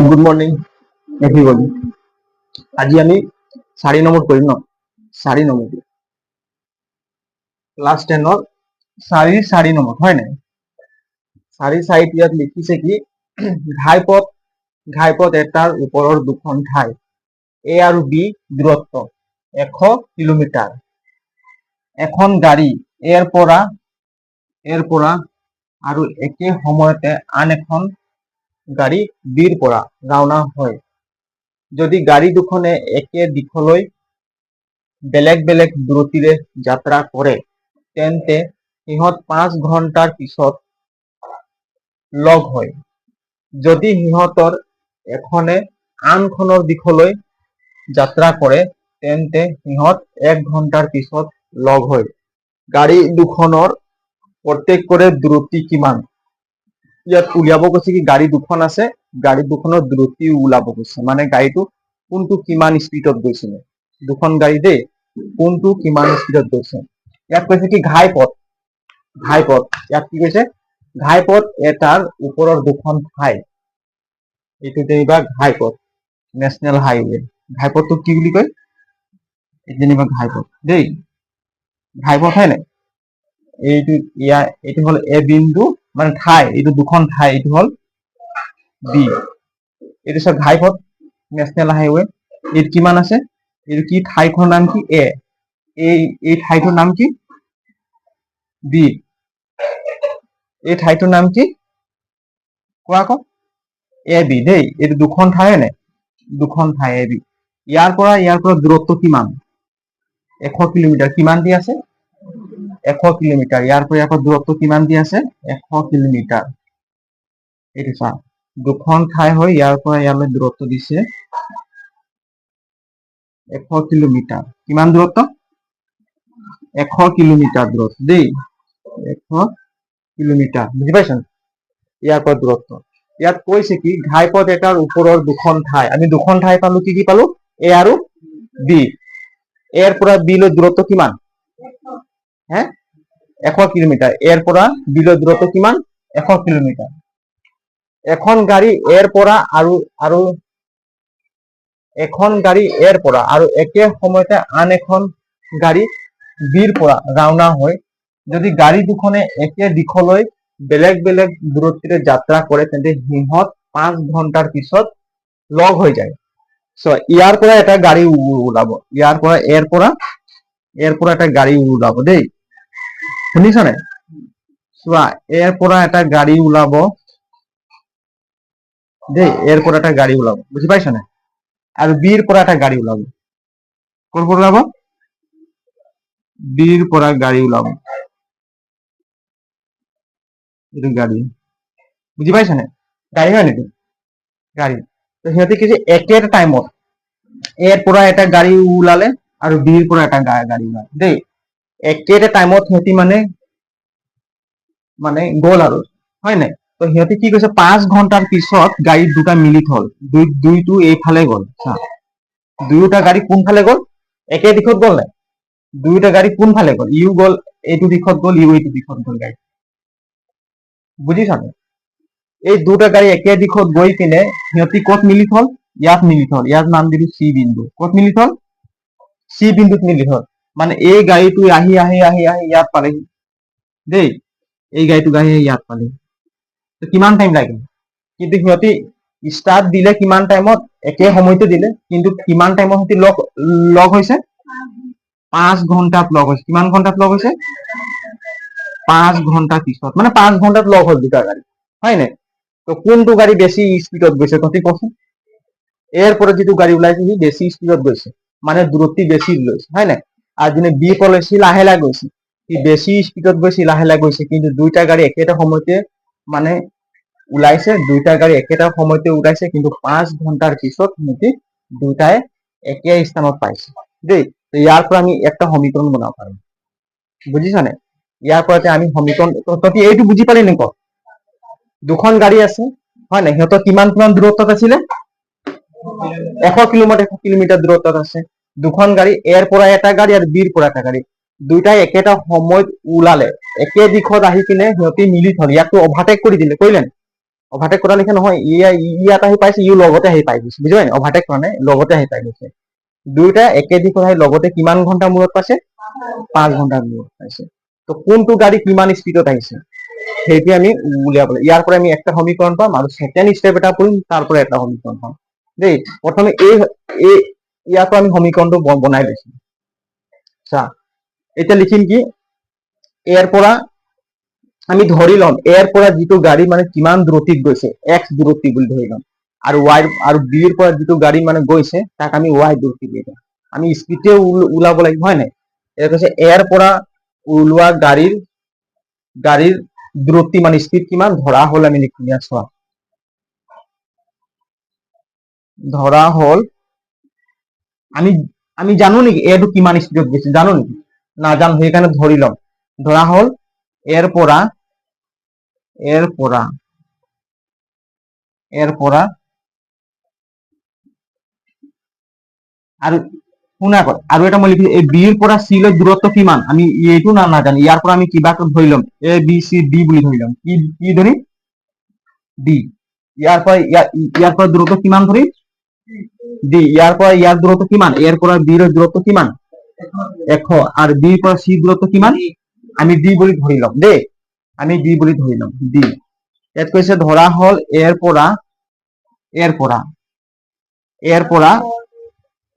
Good morning everybody. আজি আমি 4 number কৰিম ন। 4 নম্বৰ ক্লাছ 10ৰ 4 নম্বৰ হয় নাই। 4 ইয়াত লিখিছে কি ঘাইপথ এটাৰ ওপৰৰ দুখন ঠাই এ আৰু বি দূৰত্ব 100 কিলোমিটাৰ। এখন গাড়ী এৰ পৰা আৰু একে সময়তে আন এখন গাড়ী বিৰ পৰা ৰাওনা হয়। যদি গাড়ী দুখনে একে দিশলৈ বেলেগ বেলেগ দূৰত্বৰে যাত্ৰা কৰে তেন্তে সিহঁত 5 ঘণ্টাৰ পিছত লগ হয়। যদি সিহঁতৰ এখনে আনখনৰ দিশলৈ যাত্ৰা কৰে তেন্তে সিহঁত 1 ঘণ্টাৰ পিছত লগ হয়। গাড়ী দুখনৰ প্ৰত্যেকৰে দূৰত্ব কিমান? ইয়াত উলিয়াব কৈছে কি গাড়ী দুখন আছে, গাড়ী দুখনৰ দূৰত্ব ওলাব কৈছে, মানে গাড়ীটো কোনটো কিমান স্পীডত গৈছে, দুখন গাড়ী দেই কোনটো কিমান স্পীডত গৈছে। ইয়াত কৈছে কি ঘাইপথ ইয়াত কি কৈছে ঘাইপথ এটাৰ ওপৰৰ দুখন ঠাই, এইটো যেনিবা ঘাইপথ নেশনেল হাইৱে। ঘাইপথটো কি বুলি কয়? যেনিবা ঘাইপথ দেই, ঘাইপথ হয় নাই। এইটো হল এ বিন্দু মানে ঠাই, এইটো দুখন ঠাই, এইটো হল বি। এইটো সব ঘাইপথ নেশনেল হাইৱে। এৰ কিমান আছে, এৰ কি ঠাইখনৰ নাম কি এ, এই ঠাইটোৰ নাম কি বি, এই ঠাইটোৰ নাম কি কোৱা আকৌ এ বি দেই। এইটো দুখন ঠাই নে, দুখন ঠাই এ বি। ইয়াৰ পৰা দূৰত্ব কিমান? 100 কিলোমিটাৰ। কিমান দি আছে? 100 কিলোমিটাৰ। ইয়াৰ পৰা দূৰত্ব কিমান দি আছে? 100 কিলোমিটাৰ। এইটো চা, দুখন ঠাই হয়, ইয়াৰ পৰা ইয়ালৈ দূৰত্ব দিছে 100 কিলোমিটাৰ। কিমান দূৰত্ব? 100 কিলোমিটাৰ দূৰত্ব দেই, 100 কিলোমিটাৰ। বুজি পাইছ? ইয়াৰ পৰা দূৰত্ব। ইয়াত কৈছে কি ঘাইপথ এটাৰ ওপৰৰ দুখন ঠাই, আমি দুখন ঠাই পালো, কি কি পালো? এ আৰু বি। এৰ পৰা বি লৈ দূৰত্ব কিমান? 100 কিলোমিটাৰ। এৰ পৰা বি লৈ দূৰত্ব কিমান? 100 কিলোমিটাৰ। এখন গাড়ী এৰ পৰা আৰু একে সময়তে আন এখন গাড়ী বিৰ পৰা ৰাওনা হয়। যদি গাড়ী দুখনে একে দিশলৈ বেলেগ বেলেগ দূৰত্বৰে যাত্ৰা কৰে তেন্তে সিহঁত 5 ঘণ্টাৰ পিছত লগ হৈ যায়। ইয়াৰ পৰা এটা গাড়ী ওলাব, ইয়াৰ পৰা এৰ পৰা এটা গাড়ী ওলাব দেই, শুনিছ নাই? চোৱা, এৰ পৰা এটা গাড়ী ওলাব দেই, এৰ পৰা এটা গাড়ী ওলাব, বুজি পাইছ নাই? আৰু বিৰ পৰা এটা গাড়ী ওলাব। কোন পৰা ওলাব? বিৰ পৰা গাড়ী ওলাব, এইটো গাড়ী। বুজি পাইছ নাই? গাড়ী হয় নেকি? গাড়ী। তো সিহঁতে কি একে টাইমত এর পৰা এটা গাড়ী ওলালে আৰু বিৰ পৰা এটা গাড়ী ওলালে দেই, একে টাইমত সিহঁতি মানে গ'ল আৰু, হয় নাই? তো সিহঁতে কি কৈছে 5 ঘণ্টাৰ পিছত গাড়ী দুটা মিলি থল, দুইটো এইফালে গ'ল। দুয়োটা গাড়ী কোনফালে গ'ল? একে দিশত গ'ল নাই? দুয়োটা গাড়ী কোনফালে গ'ল? ইউ গ'ল এইটো দিশত গ'ল, ইউ এইটো দিশত গ'ল গাড়ী। বুজিছ নাই? এই দুটা গাড়ী একে দিশত গৈ কিনে সিহঁতি ক'ত মিলি থল? ইয়াত মিলি থল। ইয়াত নাম দিলো চি বিন্দু। ক'ত মিলি থল? চি বিন্দুত মিলি থল। মানে এই গাড়ীটো আহি ইয়াত পালেহি দেই, এই গাড়ীটো আহি ইয়াত পালেহি। কিমান টাইম লাগে? কিন্তু সিহঁতি ষ্টাৰ্ট দিলে কিমান টাইমত? একে সময়তে দিলে, কিন্তু কিমান টাইমত সিহঁতি লগ হৈছে? 5 ঘণ্টাত লগ হৈছে। কিমান ঘণ্টাত লগ হৈছে? 5 ঘণ্টা পিছত, মানে 5 ঘণ্টাত লগ হ'ল দুটা গাড়ী, হয় নাই? তো কোনটো গাড়ী বেছি স্পীডত গৈছে তহঁতি কচোন? এর পৰা যিটো গাড়ী ওলাইছে সি বেছি স্পীডত গৈছে, মানে দূৰত্ব বেছি লৈছে, হয় নাই? আৰু যোনে বি কলে সি লাহে লাহে গৈছে, সি বেছি স্পীডত গৈছে, লাহে লাহে গৈছে। কিন্তু দুইটা গাড়ী একেটা সময়তে মানে ওলাইছে, দুইটা গাড়ী একেটা সময়তে ওলাইছে, কিন্তু 5 ঘণ্টাৰ পিছত সিহঁতি দুটাই একে স্থানত পাইছে দেই। তো ইয়াৰ পৰা আমি একটা সমীকৰণ বনাব পাৰো, বুজিছ নাই? ইয়াৰ পৰা আমি সমীকৰণ, তহঁতি এইটো বুজি পালি নে? দুখন গাড়ী আছে, হয় নাই? সিহঁতৰ কিমান দূৰত্বত আছিলে? 100 কিলোমিটাৰ দূৰত্বত আছে। দুখন গাড়ী, এৰ পৰা এটা গাড়ী আৰু বিৰ পৰা এটা গাড়ী, দুইটাই একেটা সময়ত ওলালে, একে দিশত আহি কিনে সিহঁতি মিলি থল, ইয়াকতো অভাৰটেক কৰি দিলে, কৰিলে অভাৰটেক কৰা লিখা নহয়, ইয়াত আহি পাইছে, ইও লগতে আহি পাই গৈছে, বুজি পাই নাই? অভাৰটেক কৰা নাই, লগতে আহি পাই গৈছে। দুয়োটা একে দিশত আহি লগতে কিমান ঘণ্টা মূৰত পাইছে? 5 ঘণ্টাৰ মূৰত পাইছে। তো কোনটো গাড়ী কিমান স্পীডত আহিছে সেইটো আমি উলিয়াব লাগিব। ইয়াৰ পৰা আমি একটা সমীকৰণ পাম আৰু সেকেন্ড স্টেপ এটা কৰিম, তাৰ পৰা এটা সমীকৰণ পাম দেই। প্ৰথমে ইয়াৰ পৰা আমি সমীকৰণটো বনাই লৈছো। চা এতিয়া লিখিম কি, ইয়াৰ পৰা আমি ধৰি ল'ম এৰ পৰা যিটো গাড়ী মানে কিমান দূৰত্বত গৈছে, এক্স দূৰত্ব বুলি ধৰি ল'ম, আৰু ৱাই আৰু বিৰ পৰা যিটো গাড়ী মানে গৈছে তাক আমি ৱাই দূৰত্ব বুলি ধৰিম। আমি স্পীডে ওলাব লাগিব, হয় নাই? এটা কৈছে এৰ পৰা ওলোৱা গাড়ীৰ দূৰত্ব মানে স্পীড কিমান ধৰা হ'ল, আমি লিখি দিয়া। চোৱা, ধৰা হ'ল, আমি জানো নেকি এটো কিমান স্পীডত গৈছে? জানো নেকি? নাজানো, সেইকাৰণে ধৰি ল'ম। ধৰা হ'ল এৰ পৰা আৰু শুনা কৰ, আৰু এটা মই লিখি, এই বিৰ পৰা চি লৈ দূৰত্ব কিমান আমি এইটো নাজানো। ইয়াৰ পৰা আমি কিবা ধৰি ল'ম, এ বি চি ডি বুলি ধৰি ল'ম। কি ধৰিম? ডি। ইয়াৰ পৰা দূৰত্ব কিমান ধৰিম? ডি। ইয়াৰ পৰা ইয়াৰ দূৰত্ব কিমান? এৰ পৰা বিৰ দূৰত্ব কিমান? 100। আৰ বিৰ পৰা সি দূৰত্ব কিমান? আমি ডি বুলি ধৰি ল'ম দেই, আমি ডি বুলি ধৰি ল'ম। ডি। ইয়াত কৈছে ধৰা হ'ল এৰ পৰা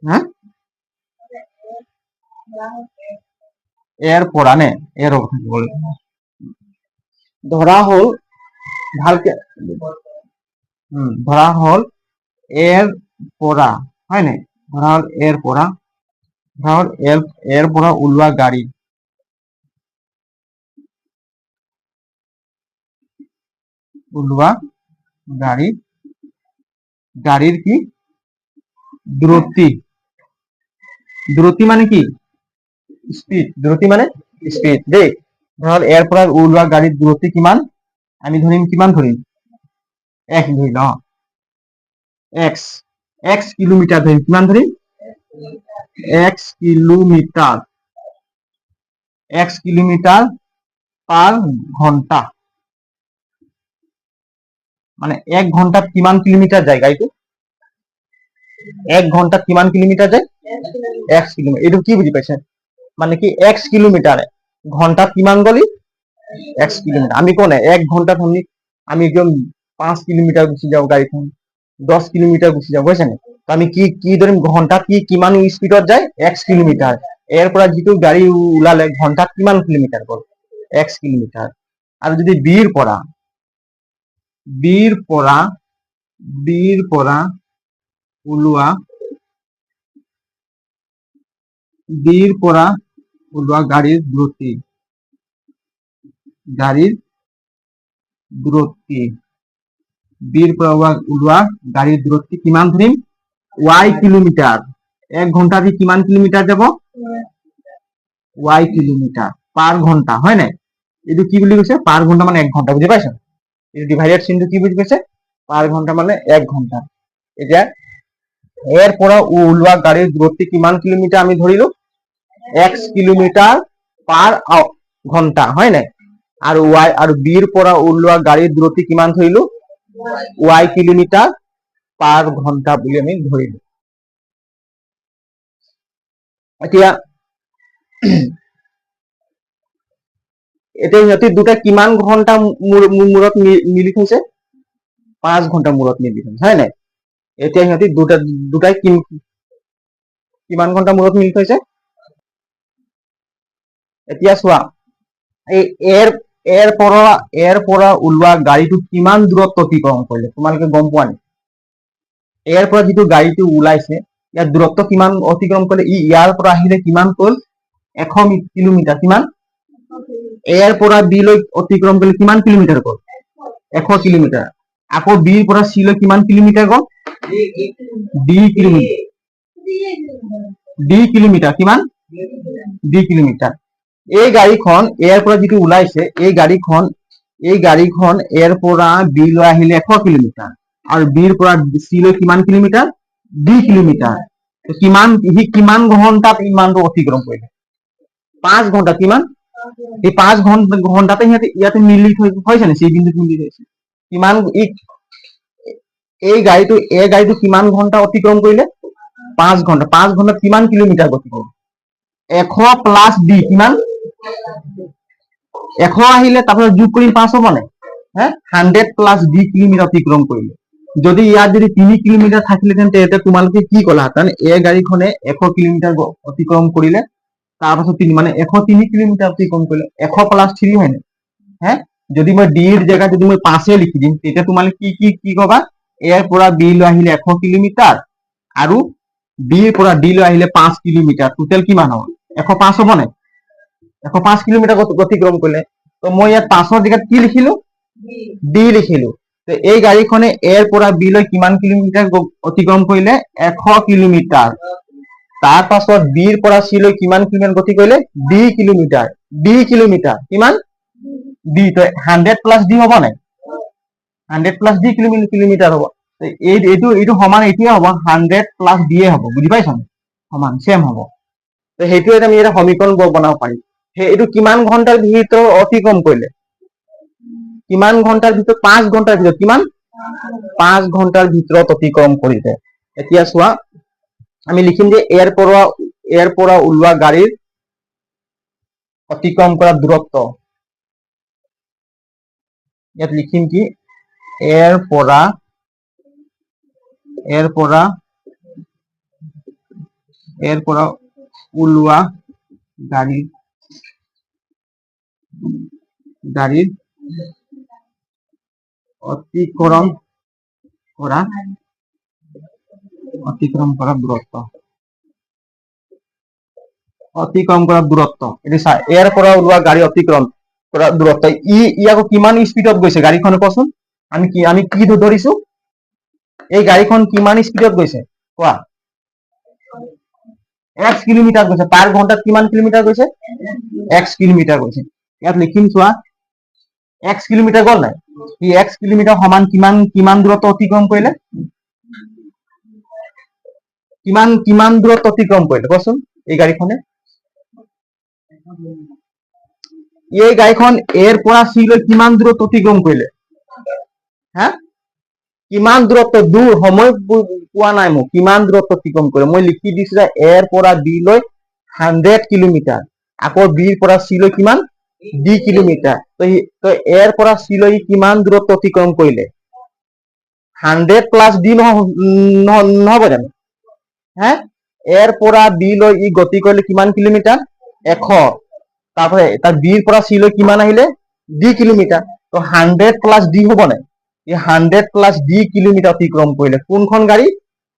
হা এৰ পৰা নে এৰ ধৰা হ'ল, ভালকে ধৰা হ'ল এৰ পৰা, হয় নাই? ধৰা হ'ল এৰ পৰা ওলোৱা গাড়ীৰ কি দূৰত্ব মানে কি? স্পীড। দূৰত্ব মানে স্পীড দেই। ধৰা হ'ল এৰ পৰা ওলোৱা গাড়ীৰ দূৰত্ব কিমান? আমি ধৰিম, কিমান ধৰিম? এক্স ধৰি লওঁ। এক্স কিলোমিটাৰ ধৰিম। কিমান ধৰিম? এক্স কিলোমিটাৰ পার ঘন্টা। মানে 1 ঘন্টাত কিমান কিলোমিটার যায় গাড়িটো? 1 ঘন্টাত কিমান কিলোমিটার যায়? x kilometre. এইটো কি বুঝি পাইছে? মানে কি x কিলোমিটার ঘন্টাত কিমান গলি? x kilometre. আমি কোনে 1 ঘন্টাত আমি একদম 5 কিলোমিটার গুছি যাও, গাড়িখন 10 কিলোমিটার গুছি যাও, বুঝছেন? তো আমি কি ধরিম, ঘন্টাত কিমান স্পিডত যায়? x kilometre. এর পৰা যিটো গাড়ী ওলালে ঘন্টাত কিমান কিলোমিটাৰ গল? x kilometre. আৰ যদি বিৰ পৰা ওলোৱা গাড়ীৰ দূৰত্ব বিৰ পৰা ওলোৱা গাড়ীৰ দূৰত্ব কিমান ধৰিম? y kilometre. 1 ঘন্টাত কিমান কিলোমিটার যাব? y কিলোমিটার পার ঘন্টা, হয় নাই? এইটো কি বুলি কৈছে? পার ঘন্টা মানে 1 ঘন্টা, বুঝি পাইছ? এই ডিভাইডেড চিনটো কি বুঝি পাইছে? পার ঘন্টা মানে 1 ঘন্টা। এতিয়া এর পৰা ওলোৱা গাড়ীৰ দূৰত্ব কিমান কিলোমিটাৰ আমি ধৰিলো? x কিলোমিটাৰ পাৰ ঘন্টা, হয় নাই? আৰু বিৰ পৰা ওলোৱা গাড়ীৰ দূৰত্ব কিমান ধৰিলো? y কিলোমিটাৰ পাৰ ঘন্টা বুলি আমি ধৰিলো। এতিয়া সিহঁতি দুটা কিমান ঘন্টা মূৰত মিলি থৈছে? 5 ঘন্টা মূৰত মিলি থৈছে, হয় নাই? এতিয়া সিহঁতি দুটাই কিমান ঘন্টা মূৰত মিলি থৈছে? এতিয়া চোৱা, এই এৰ পৰা ওলোৱা গাড়ীটো কিমান দূৰত্ব অতিক্ৰম কৰিলে তোমালোকে গম পোৱা নেকি? এৰ পৰা যিটো গাড়ীটো ওলাইছে ইয়াৰ দূৰত্ব কিমান অতিক্ৰম কৰিলে? ইয়াৰ পৰা আহিলে কিমান হ'ল? 100 কিলোমিটাৰ। কিমান? এৰ পৰা বি লৈ অতিক্ৰম কৰিলে কিমান কিলোমিটাৰ গল? 100 কিলোমিটাৰ। আকৌ বিৰ পৰা চি লৈ কিমান কিলোমিটাৰ গল? D kilometre. কিমান? D kilometre. এই গাড়ীখন এৰ পৰা যিটো ওলাইছে, এই গাড়ীখন এৰ পৰা বি লৈ আহিলে 100 কিলোমিটাৰ, আৰু বিৰ পৰা চি লৈ কিমান কিলোমিটাৰ? D kilometre. কিমান ঘন্টাত ইমানটো অতিক্ৰম কৰিলে? 5 ঘন্টা। কিমান? এই 5 ঘন্টাতে সিহঁতে ইয়াতে মিলি হৈছে নে? সেই বিন্দুত মিলি গৈছে। কিমান এই গাড়ীটো কিমান ঘন্টা অতিক্ৰম কৰিলে 5 ঘন্টা 5 ঘন্টাত কিমান কিলোমিটাৰ গতি কৰিলে 100 প্লাস d কিমান 100 আহিলে তাৰপিছত যোগ কৰিম 5 হ'ব নাই 100 প্লাস d কিলোমিটাৰ অতিক্ৰম কৰিলে যদি ইয়াত যদি 3 কিলোমিটাৰ থাকিলে তেন্তে এটা তোমালোকে কি কলা কাৰণ এই গাড়ীখনে 100 কিলোমিটাৰ অতিক্ৰম কৰিলে তাৰপিছত 3 মানে 103 কিলোমিটাৰ অতিক্ৰম কৰিলে 100 প্লাস 3 হয় না যদি মই d এর জায়গায় যদি মই 5 লিখি দিম তেতিয়া তোমালোকে কি কবা এর পৰা b লৈ আহিলে 100 কিলোমিটাৰ আৰু b এৰ পৰা d লৈ আহিলে 5 কিলোমিটাৰ টোটাল কিমান হ'ব 105 হ'ব নাই 105 কিলোমিটাৰ অতিক্ৰম কৰিলে তো মই ইয়াত 5 ৰ জায়গাত কি লিখিলো d লিখিলো তো এই গাড়ীখনে এৰ পৰা b লৈ কিমান কিলোমিটাৰ অতিক্ৰম কৰিলে 100 কিলোমিটাৰ তাৰ পাছত b এৰ পৰা c লৈ কিমান কিলোমিটাৰ গতি কৰিলে d কিলোমিটাৰ কিমান d তো 100 প্লাস d হ'ব নাই 100 প্লাস d কিলোমিটাৰ হ'ব এইটো সমান এতিয়া হ'ব 100 প্লাস d এ হ'ব বুজি পাইছা সমান সেম হ'ব তো সেইটো আমি এটা সমীকৰণ বনাব পাৰিম এইটো কিমান ঘন্টাৰ ভিতৰত অতিক্ৰম কৰিলে কিমান ঘন্টাৰ ভিতৰত 5 ঘন্টাৰ ভিতৰত কিমান 5 ঘন্টাৰ ভিতৰত অতিক্ৰম কৰিলে এতিয়া চোৱা আমি লিখিম যে এৰ পৰা ওলোৱা গাড়ীৰ অতিক্ৰম কৰা দূৰত্ব ইয়াত লিখিম কি এৰ পৰা ওলোৱা গাড়ীৰ অতিক্ৰম কৰা দূৰত্ব এটি চা এৰ পৰা ওলোৱা গাড়ী অতিক্ৰম কৰা দূৰত্ব ইয়াকো কিমান স্পিডত গৈছে গাড়ীখন কোৱাচোন আমি কি ধৰিছো এই গাড়ীখন কিমান স্পিডত গৈছে কোৱা x কিলোমিটাৰ গৈছে পাৰ ঘন্টাত কিমান কিলোমিটাৰ গৈছে x কিলোমিটাৰ গৈছে ইয়াত লিখিম চোৱা x কিলোমিটাৰ গল নাই এই x কিলোমিটাৰ সমান কিমান দূৰত্ব অতিক্ৰম কৰিলে কিমান দূৰত্ব অতিক্ৰম কৰিলে কোৱাচোন এই গাড়ীখনে এই গাড়ীখন এৰ পৰা c লৈ কিমান দূৰত্ব অতিক্ৰম কৰিলে কিমান দূৰত্ব দূৰ সময় পোৱা নাই মোক কিমান দূৰত্ব অতিক্ৰম কৰিলে মই লিখি দিছো যে এৰ পৰা b লৈ 100 কিলোমিটাৰ আকৌ b এৰ পৰা c লৈ কিমান d কিলোমিটাৰ তো এৰ পৰা c লৈ কিমান দূৰত্ব অতিক্ৰম কৰিলে 100 প্লাস d নহব জানো এৰ পৰা b লৈ ই গতি কৰিলে কিমান কিলোমিটাৰ 100 তাৰপৰে তাৰ b এৰ পৰা c লৈ কিমান আহিলে d কিলোমিটাৰ তো 100 প্লাস d হ'ব নাই এই 100 প্লাস d কিলোমিটাৰ অতিক্ৰম কৰিলে কোনখন গাড়ী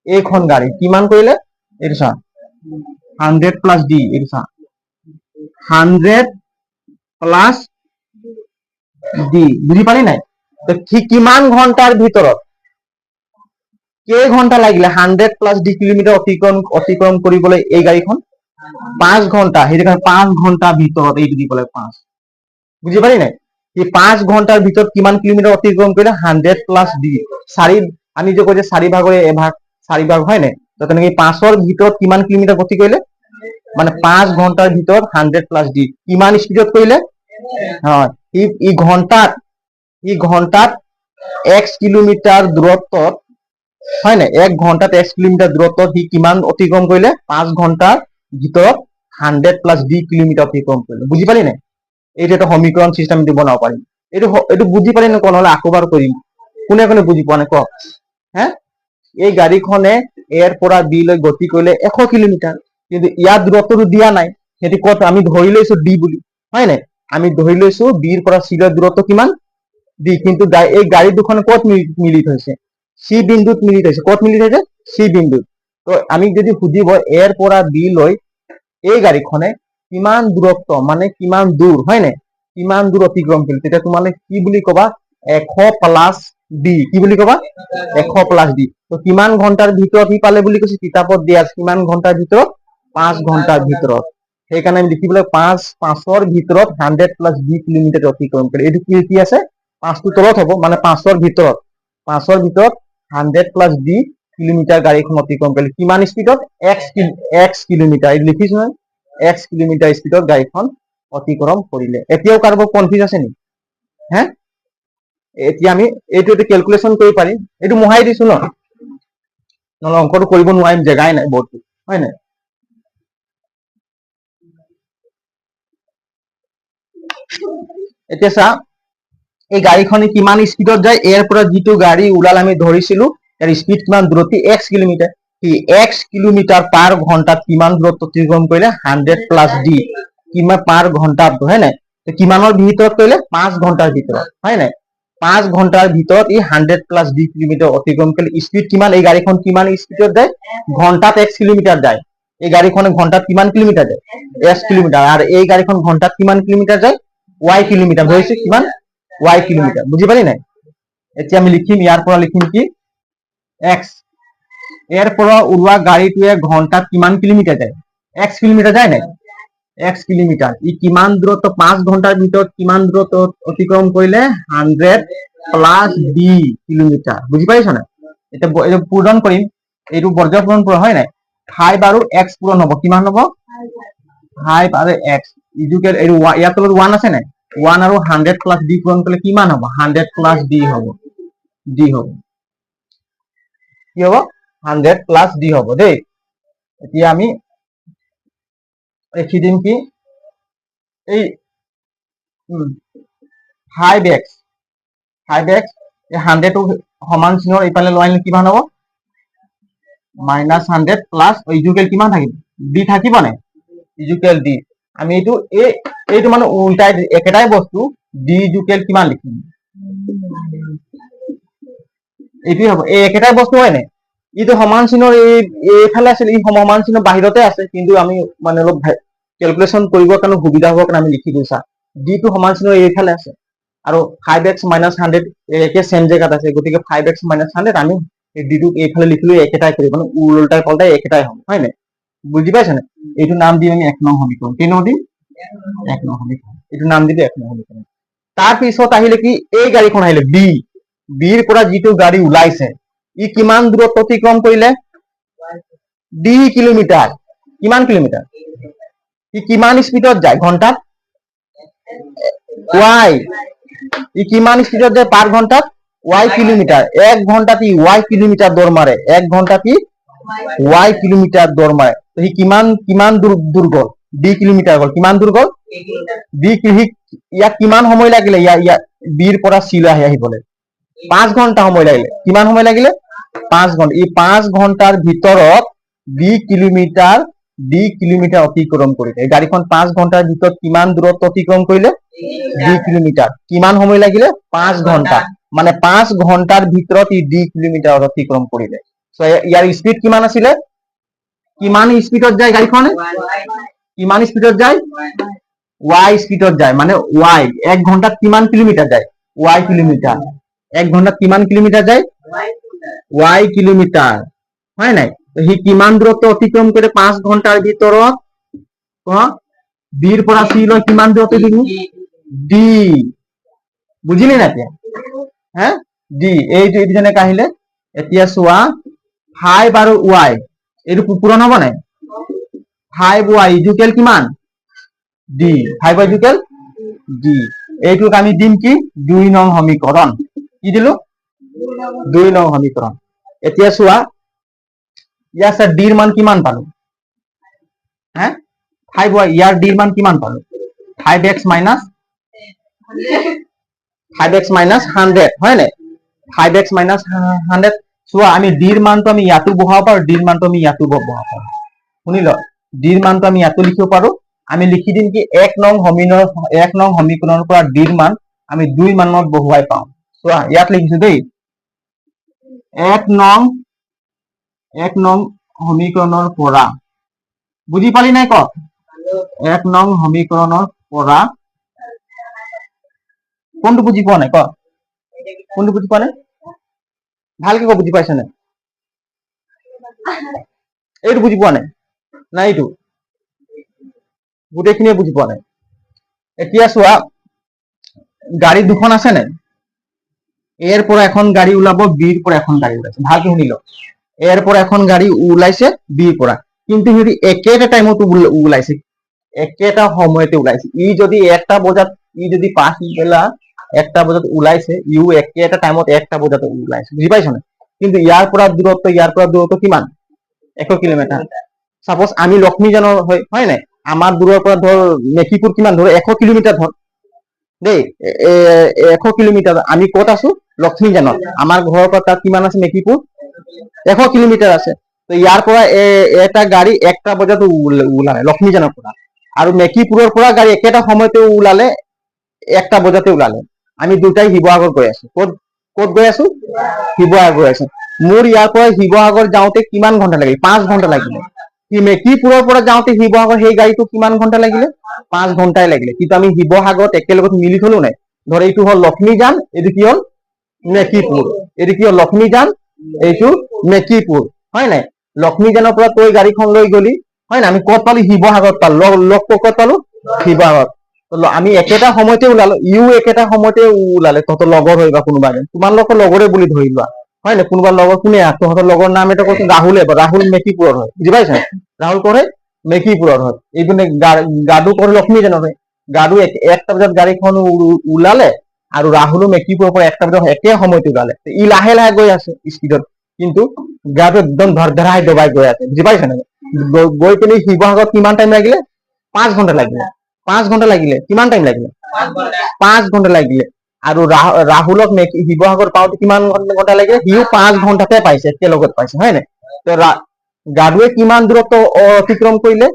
এইখন গাড়ী কিমান কৰিলে এইটো চা 100 প্লাস d এইটো চা 100 প্লাস d বুঝি পালি নাই তো কিমান ঘন্টাৰ ভিতৰত কেই ঘন্টা লাগিলে 100 প্লাস d কিলোমিটাৰ অতিক্ৰম কৰিবলৈ এই গাড়ীখন 5 ঘন্টা সেইটো কাৰণে 5 ঘন্টা ভিতৰত এইটো দিব লাগে 5 বুঝি পালি নাই এই 5 ঘন্টাৰ ভিতৰত কিমান কিলোমিটাৰ অতিক্ৰম কৰিলে 100 প্লাস d 4 আমি যে কই যে 4 ভাগৰ এভাগ 4 ভাগ হয় নাই তো তেনেকৈ 5 ৰ ভিতৰত কিমান কিলোমিটাৰ গতি কৰিলে মানে 5 ঘন্টাৰ ভিতৰত 100 প্লাস d কিমান স্পিডত কৰিলে হয় ই ঘন্টাত x কিলোমিটাৰ দূৰত্বত হয় না 1 ঘন্টাত x কিলোমিটাৰ দূৰত্বত সি কিমান অতিক্ৰম কৰিলে 5 ঘন্টাৰ ভিতৰত 100 প্লাস d কিলোমিটাৰ অতিক্ৰম কৰিলে বুঝি পালি নাই এইটো এটা সমীকৰণ সিস্টেম দি বনাব পাৰিম এইটো বুঝি পালি না কোন হলে আকবাৰ কৰিম কোনে বুঝি পোৱা নাই ক এই গাড়ীখনে এৰ পৰা b লৈ গতি কৰিলে 100 কিলোমিটাৰ কিন্তু ইয়াৰ দূৰত্বটো দিয়া নাই সেটি কত আমি ধৰি লৈছো d বুলি হয় নাই আমি ধৰি লৈছো b এৰ পৰা c লৈ দূৰত্ব কিমান d কিন্তু এই গাড়ী দুখন কত মিলিত হৈছে c বিন্দুত মিলিত হৈছে কত মিলিত হৈছে c বিন্দুত তো আমি যদি খুজিব এর পৰা b লৈ এই গাড়ীখনে কিমান দূৰত্ব মানে কিমান দূৰ হয় নাই কিমান দূৰ অতিক্ৰম কৰিলে তেতিয়া তোমালোকে কি বুলি কবা 100 প্লাস d কি বুলি কবা 100 প্লাস d তো কিমান ঘন্টাৰ ভিতৰত হি পালে বুলি কৈছে কিতাপত দিয়া কিমান ঘন্টাৰ ভিতৰত 5 ঘন্টাৰ ভিতৰত সেইকাৰণে আমি লিখিবলৈ 5 ৰ ভিতৰত 100 প্লাস d কিলোমিটাৰ অতিক্ৰম কৰে এইটো কি আছে 5 টো তলত হ'ব মানে 5 ৰ ভিতৰত 100 প্লাস d কিলোমিটাৰ গাড়ীখন অতিক্ৰম কৰিলে কিমান স্পিডত x কিলোমিটাৰ এই লিখিছো x কিলোমিটাৰ স্পিডত গাড়ীখন অতিক্ৰম কৰিলে এতিয়াও কাৰোবাৰ কনফিউজ আছে নি এতিয়া আমি এইটো কেলকুলেশ্যন কৰিব পাৰিম, এইটো মোহাই দিছো ন, নহ'লে অংকটো কৰিব নোৱাৰিম, জেগাই নাই বৰ্ডটো, হয় নাই? এতিয়া চা, এই গাড়ীখনে কিমান স্পীডত যায়, ইয়াৰ পৰা যিটো গাড়ী ওলাল আমি ধৰিছিলো, ইয়াৰ স্পীড কিমান দূৰত্ব x কিলোমিটাৰ, x কিলোমিটাৰ পাৰ ঘন্টাত কিমান দূৰত্ব অতিক্ৰম কৰিলে 100 প্লাছ ডি, কিমান পাৰ ঘন্টাত, হয় নাই? কিমানৰ ভিতৰত কৰিলে 5 ঘন্টাৰ ভিতৰত, হয় নাই? 5 ঘন্টাৰ ভিতৰত ই 100 প্লাছ ডি কিলোমিটাৰ অতিক্ৰম কৰিলে। স্পীড কিমান, এই গাড়ীখন কিমান স্পীডত যায়, ঘন্টাত x কিলোমিটাৰ যায়, এই গাড়ীখন ঘন্টাত কিমান কিলোমিটাৰ যায়, x কিলোমিটাৰ, আৰু এই গাড়ীখন ঘন্টাত কিমান কিলোমিটাৰ যায়, y কিলোমিটাৰ, ধৰিছো কিমান y কিলোমিটাৰ, বুজি পালি নাই? এতিয়া আমি লিখিম, ইয়াৰ পৰা লিখিম কি x, ইয়াৰ পৰা ওলোৱা গাড়ীটোৱে ঘন্টাত কিমান কিলোমিটাৰ যায়, x কিলোমিটাৰ যায় নাই, x কিলোমিটাৰ, ই কিমান দূৰত্ব 5 ঘন্টাৰ ভিতৰত কিমান দূৰত্ব অতিক্ৰম কৰিলে 100 প্লাছ ডি কিলোমিটাৰ, বুজি পাইছ নাই? এতিয়া এইটো পূৰণ কৰিম, এইটো বৰ্গ পূৰণ কৰা, হয় নাই? 5 আৰু x পূৰণ হ'ব, কিমান হ'ব 5 আৰু x ইজুকেল, এই ইয়াৰ তলত 1 আছে নাই, 1 আৰু 100 প্লাছ ডি পূৰণ কৰিলে কিমান হ'ব, 100 প্লাছ ডি হ'ব, ডি হ'ব, কি হ'ব 100 প্লাছ ডি হ'ব দেই। এতিয়া আমি লিখি দিম কি, এই 5x, এই 100 সমান চিহ্নৰ এইফালে লৈ আনিলে কিমান হ'ব, -100 প্লাছ ইজুকেল কিমান থাকিব, ডি থাকিব নাই, ইজুকেল ডি, আমি এইটো মানে উল্টাই একেটাই বস্তু, ডি ইজুকেল কিমান লিখিম, এইটোৱে হ'ব, এই একেটাই বস্তু হয় নাই, ইটো সমান চিহ্নৰ এইফালে আছিল, ই সমান চিহ্ন বাহিৰতে আছে, কিন্তু আমি মানে অলপ কেলকুলেশ্যন কৰিবৰ কাৰণে সুবিধা হোৱাৰ কাৰণে আমি লিখি দিওঁ, চা ডি টো সমান চিহ্ন এইফালে আছে, আৰু 5x - 100 একে চেম জেগাত আছে, গতিকে 5x - 100 আমি ডি টোক এইফালে লিখিলো, একেটাই কৰিব, মানে উল্টাই পাল্টাই একেটাই হ'ব, হয় নাই? বুজি পাইছ নাই? এইটো নাম দিম আমি 1 নং সমীকৰণ, কি নাম দিম, 1 নং সমীকৰণ, এইটো নাম দিলে 1 নং সমীকৰণ। তাৰপিছত আহিলে কি, এই গাড়ীখন আহিলে বি, বিৰ পৰা যিটো গাড়ী ওলাইছে, ই কিমান দূৰত্ব অতিক্ৰম কৰিলে, ডি কিলোমিটাৰ, কিমান কিলোমিটাৰ, ই কিমান স্পীডত যায় ঘন্টাত, y, ই কিমান স্পীডত যায় পাৰ ঘন্টাত, y কিলোমিটাৰ, 1 ঘন্টাত ই y কিলোমিটাৰ দৌৰ মাৰে, 1 ঘন্টাত ই y কিলোমিটাৰ দৌৰ মাৰে, সি কিমান দূৰ গ'ল, ডি কিলোমিটাৰ গ'ল, কিমান দূৰ গ'ল, ডি, ইয়াক কিমান সময় লাগিলে, বিৰ পৰা চিলৈ আহিবলৈ 5 ঘন্টা সময় লাগিলে, কিমান সময় লাগিলে 5 ঘন্টা, ই 5 ঘন্টাৰ ভিতৰত ডি কিলোমিটাৰ অতিক্ৰম কৰিলে, এই গাড়ীখন 5 ঘন্টাৰ ভিতৰত কিমান দূৰত্ব অতিক্ৰম কৰিলে, ডি কিলোমিটাৰ, কিমান সময় লাগিলে 5 ঘন্টা, মানে 5 ঘন্টাৰ ভিতৰত ই ডি কিলোমিটাৰ অতিক্ৰম কৰিলে। ইয়াৰ স্পীড কিমান আছিলে, কিমান স্পীডত যায় গাড়ীখন, কিমান স্পীডত যায়, y স্পীডত যায়, মানে y 1 ঘন্টাত কিমান কিলোমিটাৰ যায়, y কিলোমিটাৰ, 1 ঘন্টাত কিমান কিলোমিটাৰ যায়, y কিলোমিটাৰ, হয় নাই? সি কিমান দূৰত্ব অতিক্ৰম কৰে 5 ঘন্টাৰ ভিতৰত, বিৰ পৰা চি লৈ কিমান দূৰত্ব দিম, ডি, বুজিলি না এতিয়া, হা ডি, এইটো যেনেকে আহিলে, এতিয়া চোৱা 5 আৰু y, এইটো পূৰণ হ'ব নাই, 5y ইজুকেল কিমান, ডি, 5y ইজুকেল ডি, এইটোক আমি দিম কি 2 নং সমীকৰণ, কি দিলো 2 নং সমীকৰণ। এতিয়া চোৱা, ইয়াৰ স্যাৰ ডিৰ মান কিমান পালো, হ্যাঁ 5y, ইয়াৰ ডিৰ মান কিমান পালো, 5x - 100, হয় নাই, 5x - 100, চোৱা আমি ডিৰ মানটো আমি ইয়াতো বহাব পাৰো, ডিৰ মানটো আমি ইয়াতো বহাব পাৰো, শুনিল, ডিৰ মানটো আমি ইয়াতো লিখিব পাৰো, আমি লিখি দিম কি 1 নং সমীকৰণৰ পৰা ডিৰ মান আমি 2 মানত বহুৱাই পাওঁ, চোৱা ইয়াত লিখিছো দেই, 1 নং সমীকৰণৰ পৰা, বুজি পালি নাই ক, 1 নং সমীকৰণৰ পৰা, কোনটো বুজি পোৱা নাই ক, কোনটো বুজি পোৱা নাই, ভালকে ক, বুজি পাইছ নাই, এইটো বুজি পোৱা নাই, নাই এইটো, গোটেইখিনিয়ে বুজি পোৱা নাই। এতিয়া চোৱা, গাড়ী দুখন আছে নাই, এৰ পৰা এখন গাড়ী ওলাব, বিৰ পৰা এখন গাড়ী ওলাইছে, ভালকে শুনি ল, এৰ পৰা এখন গাড়ী ওলাইছে, বিৰ পৰা, কিন্তু সিহঁতি একেটা টাইমত ওলাইছে, একেটা সময়তে ওলাইছে, ই যদি 1টা বজাত, ই যদি পাছবেলা একটা বজাত ওলাইছে, ইউ একেটা টাইমত একটা বজাত ওলাইছে, বুজি পাইছ না? কিন্তু ইয়াৰ পৰা দূৰত্ব কিমান? 100 কিলোমিটাৰ। সাপোজ আমি লক্ষ্মীজানৰ হয় নাই, আমাৰ দূৰৰ পৰা ধৰ মেকিপুৰ কিমান ধৰ 100 কিলোমিটাৰ ধৰ দেই, 100 কিলোমিটাৰ। আমি ক'ত আছো? লক্ষ্মীজানত। আমাৰ ঘৰৰ পৰা তাত কিমান আছে মেকিপুৰ? 100 কিলোমিটাৰ আছে। তো ইয়াৰ পৰা এটা গাড়ী একটা বজাত ওলালে লক্ষ্মীজানৰ পৰা, আৰু মেকিপুৰৰ পৰা গাড়ী একেটা সময়তে ওলালে একটা বজাতে ওলালে। আমি দুটাই শিৱসাগৰ গৈ আছো। ক'ত গৈ আছো? শিৱসাগৰ গৈ আছো। মোৰ ইয়াৰ পৰা শিৱসাগৰ যাওঁতে কিমান ঘণ্টা লাগিল? 5 ঘণ্টা লাগিলে। মেকিপুৰৰ পৰা যাওঁতে শিৱসাগৰ সেই গাড়ীটো কিমান ঘণ্টা লাগিলে? 5 ঘণ্টাই লাগিলে। কিন্তু আমি শিৱসাগৰত একেলগত মিলি থলো নাই। ধৰ এইটো হ'ল লক্ষ্মীজান, এইটো কি হ'ল মেকিপুৰ, এইটো কি হ'ল লক্ষ্মীজান, এইটো মেকিপুৰ, হয় নাই? লক্ষ্মীজানৰ পৰা তই গাড়ীখন লৈ গলি, হয় নাই? আমি ক'ত পালো? শিৱসাগৰত পালো। লগ ক'ত পালো? শিৱসাগৰত। আমি একেটা সময়তে ওলালো, ইও একেটা সময়তে ওলালে, তহঁতৰ লগৰ হৈ বা কোনোবা এজন, তোমালোকৰ লগৰে বুলি ধৰি লোৱা, হয় নাই? কোনোবা লগৰ কোনে? তহঁতৰ লগৰ নাম এটা কৈছো ৰাহুলে, ৰাহুল মেকিপুৰৰ হয়, বুজি পাইছা? ৰাহুল কৰে মেকিপুৰৰ হয়, এইপিনে গাডু কৰে লক্ষ্মীজানৰ হয়। গাডু একটা বজাত গাড়ীখন ওলালে, আৰু ৰাহুলো মেকিপুৰৰ পৰা একটা বজাত একে সময়তে ওলালে। ই লাহে লাহে গৈ আছে স্পীডত, কিন্তু গাডু একদম ধৰধৰাই দবাই গৈ আছে, বুজি পাইছা নে? গৈ পেলাই শিৱসাগৰত কিমান টাইম লাগিলে? 5 ঘণ্টা লাগিলে। 5 ঘণ্টা লাগিলে। কিমান টাইম লাগিলে? 5 ঘণ্টা লাগিলে। আৰু ৰাহুলক শিৱসাগৰ পাওঁতে কিমান ঘণ্টা লাগিলে? সিও 5 ঘণ্টাতে পাইছে, একেলগত পাইছে, হয় নাই? তো গাডুৱে কিমান দূৰত্ব অতিক্ৰম কৰিলে?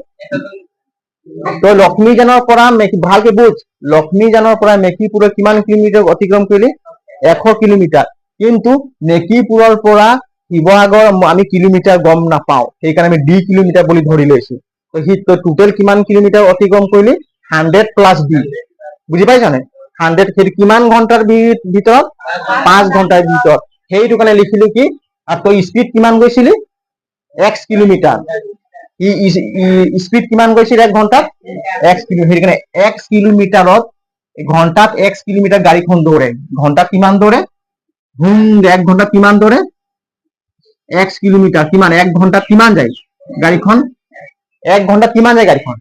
তই লক্ষ্মীজানৰ পৰা ভালকে বুজ, লক্ষ্মীজানৰ পৰা মেকিপুৰৰ কিমান কিলোমিটাৰ অতিক্ৰম কৰিলে? 100 কিলোমিটাৰ। কিন্তু মেকিপুৰৰ পৰা শিৱসাগৰ আমি কিলোমিটাৰ গম নাপাওঁ, সেইকাৰণে আমি ডি কিলোমিটাৰ বুলি ধৰি লৈছো। তো সি টোটেল কিমান কিলোমিটাৰ অতিক্ৰম কৰিলি? 100 প্লাছ ডি, বুজি পাইছা নে? 100 সেইটো কিমান ঘণ্টাৰ ভিতৰত? 5 ঘণ্টাৰ ভিতৰত। সেইটো কাৰণে লিখিলো কি, আৰু তই স্পীড কিমান গৈছিলি? x kilometre. স্পীড কিমান গৈছিল 1 ঘণ্টাত? x kilometre. সেইকাৰণে x কিলোমিটাৰত ঘণ্টাত x কিলোমিটাৰ গাড়ীখন দৌৰে। ঘণ্টাত কিমান দৌৰে? 1 ঘণ্টাত কিমান দৌৰে? x kilometre. কিমান 1 ঘণ্টাত কিমান যায় গাড়ীখন? 1 ঘণ্টাত কিমান যায় গাড়ীখন?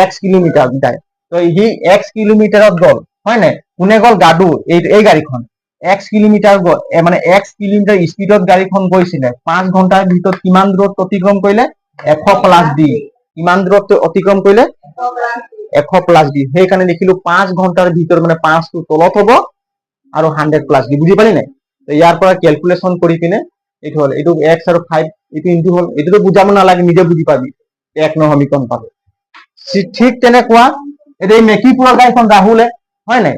x কিলোমিটাৰ যায়। তো সি x কিলোমিটাৰত গ'ল, হয় নাই? কোনে গ'ল? গাডু। এই গাড়ীখন x কিলোমিটাৰ গ'ল, মানে x কিলোমিটাৰ স্পীডত গাড়ীখন গৈছিলে। 5 ঘণ্টাৰ ভিতৰত কিমান দূৰত্ব অতিক্ৰম কৰিলে? 100 প্লাছ ডি। কিমান দূৰত্ব অতিক্ৰম কৰিলে? 100 প্লাছ ডি। সেইকাৰণে লিখিলো 5 ঘণ্টাৰ ভিতৰত, মানে 5 টো তলত হ'ব আৰু 100 প্লাছ ডি, বুজি পালি নাই? ইয়াৰ পৰা কেলকুলেশ্যন কৰি পিনে এইটো হ'ল, এইটো x আৰু 5, এইটো ইনটু হ'ল। এইটোতো বুজাব নালাগে, নিজে বুজি পাবি। 1 নং সমীকৰণ পাবি। ঠিক তেনেকুৱা এতিয়া এই মেকিপুৰৰ গাড়ীখন ৰাহুলে, হয় নাই?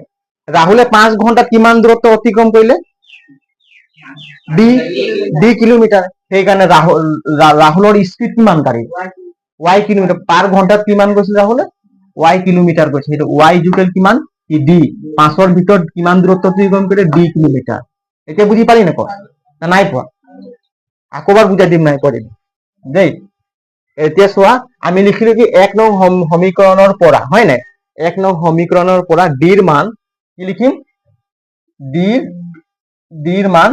ৰাহুলে 5 ঘণ্টাত কিমান দূৰত্ব অতিক্ৰম কৰিলে? D kilometre. সেইকাৰণে ৰাহুলৰ স্পীড কিমান গাড়ী? y kilometre. পাৰ ঘণ্টাত কিমান গৈছিল ৰাহুলে? y কিলোমিটাৰ গৈছে। সেইটো y ইকুৱেল কিমান? ডি। 5ৰ ভিতৰত কিমান দূৰত্ব অতিক্ৰম কৰিলে? D kilometre. এতিয়া বুজি পালি নাপাওঁ? না নাই পোৱা? আকৌবাৰ বুজাই দিম, নাই কৰিম দেই। এতিয়া চোৱা, আমি লিখিলো কি 1 নং সমীকৰণৰ পৰা, হয় নাই? 1 নং সমীকৰণৰ পৰা ডিৰ মান কি লিখিম? ডিৰ মান,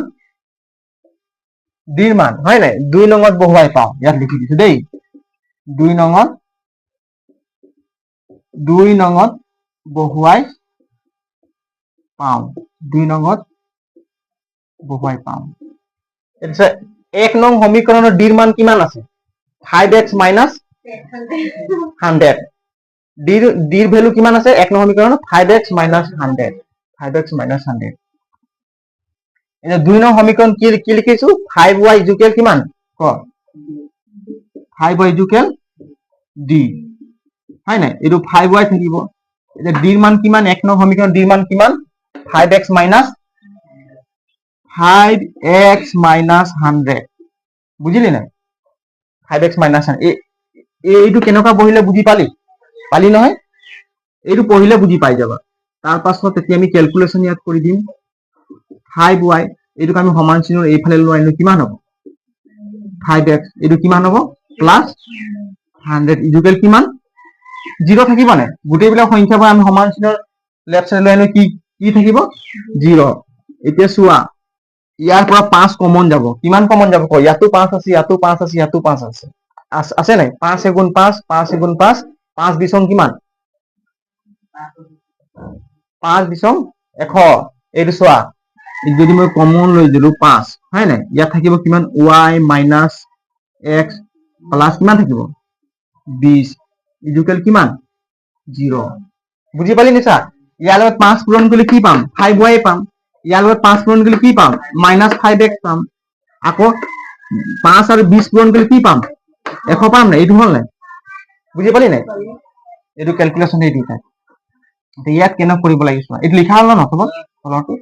হয় নাই? 2 নঙত বহুৱাই পাওঁ। ইয়াত লিখি দিছো দেই। 2 নঙত বহুৱাই পাওঁ। 2 নঙত বহুৱাই পাওঁ। 1 নং সমীকৰণৰ ডিৰ মান কিমান আছে? 5x minus 100। ডিৰ ভেলু কিমান আছে 1 নং সমীকৰণত? 5x minus 100। 5x minus 100। এতিয়া 2 নং সমীকৰণ কি লিখিছো? 5y ইকুৱেল কিমান? ক 5y ইকুৱেল ডি, হয় নাই? এইটো 5y থাকিব। এতিয়া ডিৰ মান কিমান? 1 নং সমীকৰণ ডিৰ মান কিমান? 5x মাইনাছ 100, বুজিলি নাই? 5x minus 100। এইটো কেনেকুৱা বহিলে বুজি পালি নহয়? এইটো পঢ়িলে বুজি পাই যাবা। তাৰ পাছত এতিয়া আমি কেলকুলেশ্যন ইয়াত কৰি দিম। 5y, এইটোক আমি সমান চিহ্নৰ এইফালে লৈ আনিলে কিমান হ'ব? 5x। এইটো কিমান হ'ব? প্লাছ 100 ইকুৱেল কিমান? 0 থাকিব নাই? গোটেইবিলাক সংখ্যাবোৰ আমি সমান চিহ্নৰ লেফ্ট চাইড লৈ আনিলে কি থাকিব? 0। এতিয়া চোৱা, ইয়াৰ পৰা 5 কমন যাব। কিমান কমন যাব? ইয়াতো 5 আছে, ইয়াতো 5 আছে, ইয়াতো 5 আছে। আছে নাই? 5 এগুণ 5, 5 এগুণ 5, 5 দিচং কিমান? 5 দিচং 100 এইটো চোৱা যদি মই কমন লৈ দিলো 5 হয় নাই ইয়াত থাকিব কিমান y মাইনাস x প্লাস কিমান থাকিব 20 ইকুয়াল কিমান 0 বুজি পালি নিছা ইয়াৰ লগত 5 পূৰণ কৰিলে কি পাম 5y পাম ইয়াৰ লগত 5 পূৰণ কৰিলে কি পাম মাইনাস 5x পাম আকৌ 5 আৰু 20 পূৰণ কৰিলে কি পাম 100 পাম নাই এইটো হল নাই বুজি পালি নাই এইটো ক্যালকুলেশন এইটো তাই ইয়াত কেনে কৰিব লাগিব এইটো লিখা হল না তলত তলটো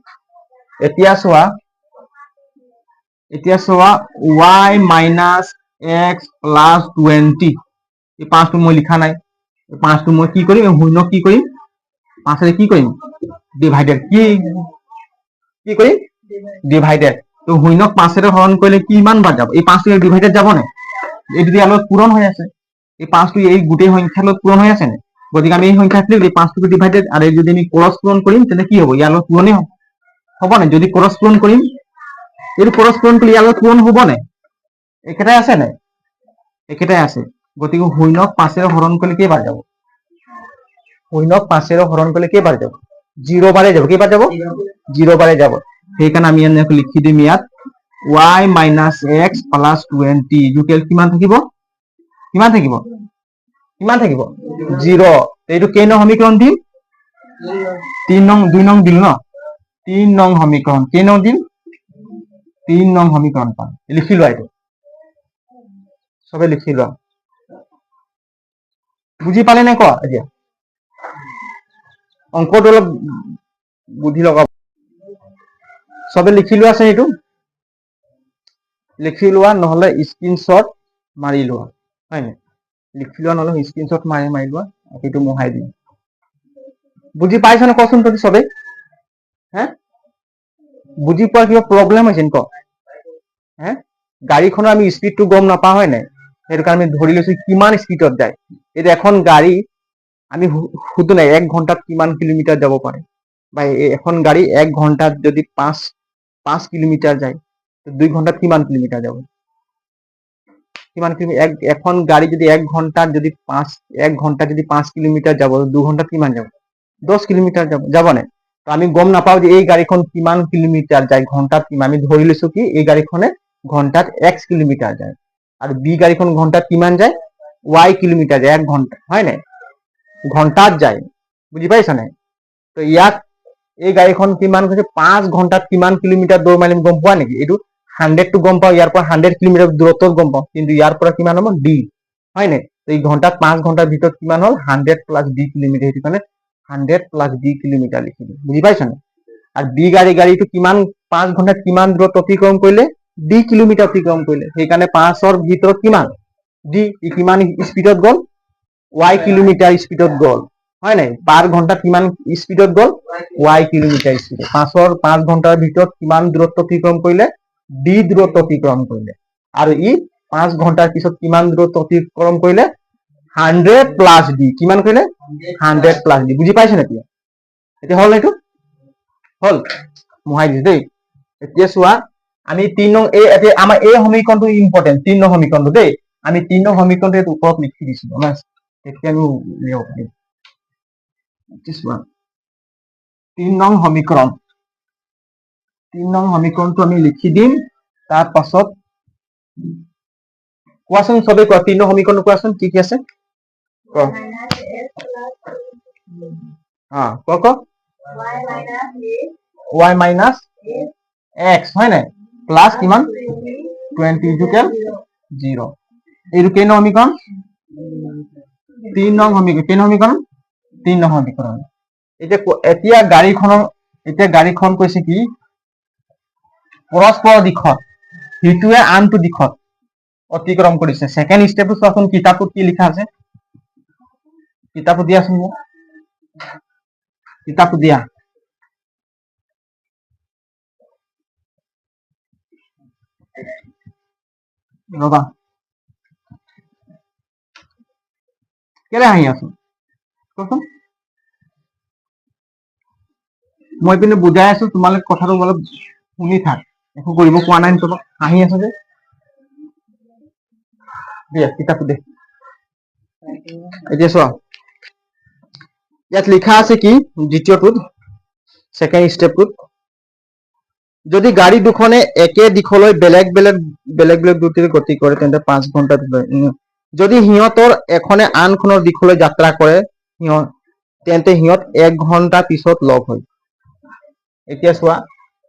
এতিয়া চোৱা y মাইনাস x প্লাস 20 এই 5 টো মই লিখা নাই 5 টো মই কি কৰিম শূন্য কি কৰিম 5 ৰে কি কৰিম ডিভাইডেড কি কৰিম ডিভাইডেড তো শূন্যক 5 ৰে হৰণ কৰিলে কিমান বাৰ যাব এই 5 টো ডিভাইডেড যাব না এই যদি আলোক পূৰণ হৈ আছে এই 5 টো এই গোটেই সংখ্যাৰ লগত পূৰণ হৈ আছে না গতিকে আমি এই সংখ্যা আছিল এই 5 টো ডিভাইডেড আৰু যদি আমি ক্ৰস পূৰণ কৰিম তেনে কি হ'ব ইয়াৰ লগত পূৰণে হ'ব না যদি ক্ৰস পূৰণ কৰিম এই ক্ৰস পূৰণ কৰিলে ইয়াৰ লগত পূৰণ হ'ব না একেটাই আছে না একেটাই আছে গতিকে শূন্যক 5 ৰে হৰণ কৰিলে কেইবাৰ যাব শূন্যক 5 ৰে হৰণ কৰিলে কেইবাৰ যাব 0 বাৰে যাব কেইবাৰ যাব 0 বাৰে যাব সেইকাৰণে আমি এনেকৈ লিখি দিম ইয়াত y minus x plus 20 equal কিমান থাকিব 0 এইটো কেই নং সমীকৰণ দিম 3 নং 2 নং দিল ন 3 নং সমীকৰণ কেই নং দিম 3 নং সমীকৰণ পাম লিখি লোৱা এইটো সবে লিখি লোৱা বুজি পালে নে কোৱা এতিয়া অংকটো অলপ বুদ্ধি লগাব সবে লিখি লোৱা আছে এইটো লিখি লোৱা নহলে স্ক্ৰিনশট মাৰি লোৱা হয় নে লিখি লোৱা নহলে স্ক্ৰিনশট মাৰি লোৱা এইটো মোহাই দিম বুজি পাইছ না কোৱাচোন তুমি সবে হ্যাঁ বুজি পোৱা কিবা প্ৰবলেম হৈছে নি ক হ্যাঁ গাড়ীখনৰ আমি স্পিডটো গম নাপাওঁ হয় নাই সেইটো কাৰণে আমি ধৰি লৈছো কিমান স্পিডত যায় এটা এখন গাড়ী আমি শুধু নাই 1 ঘন্টাত কিমান কিলোমিটার যাব পাৰে বা এখন গাড়ী 1 ঘন্টাত যদি 5 কিলোমিটার যায় তো 2 ঘন্টাত কিমান কিলোমিটার যাব কিমান এখন গাড়ী যদি 1 ঘন্টাত যদি 5 কিলোমিটার যাব 2 ঘন্টাত কিমান যাব 10 কিলোমিটার যাব না তো আমি গম নাপাও যে এই গাড়ীখন কিমান কিলোমিটার যায় ঘন্টাত কিমান আমি ধৰি লৈছো কি এই গাড়ীখনে ঘন্টাত x কিলোমিটার যায় আর বি গাড়ীখন ঘন্টাত কিমান যায় y কিলোমিটার যায় 1 ঘন্টা হয় না ঘন্টাত যায় বুজি পাইছা না তো ইয়াত এই গাড়ীখন কিমান কৈছে 5 ঘন্টাত কিমান কিলোমিটার দৌৰ মাৰিম গম পোৱা নেকি এইটো 100 টো গম পাও ইয়াৰ পৰা 100 কিলোমিটাৰ দূৰত্ব গম পাও কিন্তু ইয়াৰ পৰা কিমান হ'ব d হয় না তো এই ঘন্টাত 5 ঘন্টাৰ ভিতৰত কিমান হল 100 প্লাস d কিলোমিটাৰ সেইটো কাৰণে 100 প্লাস d কিলোমিটাৰ লিখি দিম বুজি পাইছা না আৰ বি গাড়ীটো কিমান 5 ঘন্টাত কিমান দূৰত্ব অতিক্ৰম কৰিলে d কিলোমিটাৰ অতিক্ৰম কৰিলে সেইকাৰণে 5 ৰ ভিতৰত কিমান d কিমান স্পিডত গল y কিলোমিটার স্পিডত গল হয় নাই পার ঘন্টা কিমান স্পিডত গল y কিলোমিটার স্পিডত 5 ঘন্টার ভিতৰত কিমান দূৰত্ব অতিক্ৰম কৰিলে d দূৰত্ব অতিক্ৰম কৰিলে আৰু ই 5 ঘন্টাৰ পিছত কিমান দূৰত্ব অতিক্ৰম কৰিলে 100 প্লাস d কিমান কৰিলে 100 প্লাস d বুজি পাইছে নেকি এতিয়া হল এইটো হল মোহাই দিছে দেই এতিয়া চোৱা আমি 3 নং এই এতিয়া আমাৰ এই সমীকৰণটো ইম্পৰ্টেন্ট 3 নং সমীকৰণটো দেই আমি 3 নং সমীকৰণটো এই ওপৰত লিখি দিছিলো আমাৰ এতিয়া আমি লিখক চোৱা 3 নং সমীকৰণটো আমি লিখি দিম তাৰ পাছত কোৱাচোন সবে কোৱা 3 নং সমীকৰণটো কোৱাচোন কি আছে কোৱা ক y মাইনাস x হয় নাই প্লাস কিমান 20 ইকুয়াল 0 এইটো কেই নং সমীকৰণ 3 নং সমীকৰণ 3 নং সমীকৰণ এতিয়া গাড়ীখন কৈছে কি পৰস্পৰ দিশত সিটোৱে আনটো দিশত অতিক্ৰম কৰিছে সেকেন্ড স্টেপটো চোৱাচোন কিতাপত কি লিখা আছে কিতাপত দিয়াচোন মোক কিতাপত দিয়া ৰবা কেলে হাঁহি আছো কোৱাচোন মই পিনে বুজাই আছো তোমালোক কথাটো অলপ শুনি থাক একো কৰিব কোৱা নাই তোমাক হাঁহি আছো যে দিয়া কিতাপটো দে এতিয়া চোৱা ইয়াত লিখা আছে কি দ্বিতীয়টোত সেকেন্ড স্টেপটোত যদি গাড়ী দুখনে একে দিশলৈ বেলেগ বেলেগ দ্ৰুতিৰে গতি কৰে তেন্তে 5 ঘণ্টাত যদি সিহঁতৰ এখনে আনখনৰ দিশলৈ যাত্ৰা কৰে তেন্তে সিহঁত 1 ঘণ্টা পিছত লগ হয়। এতিয়া চোৱা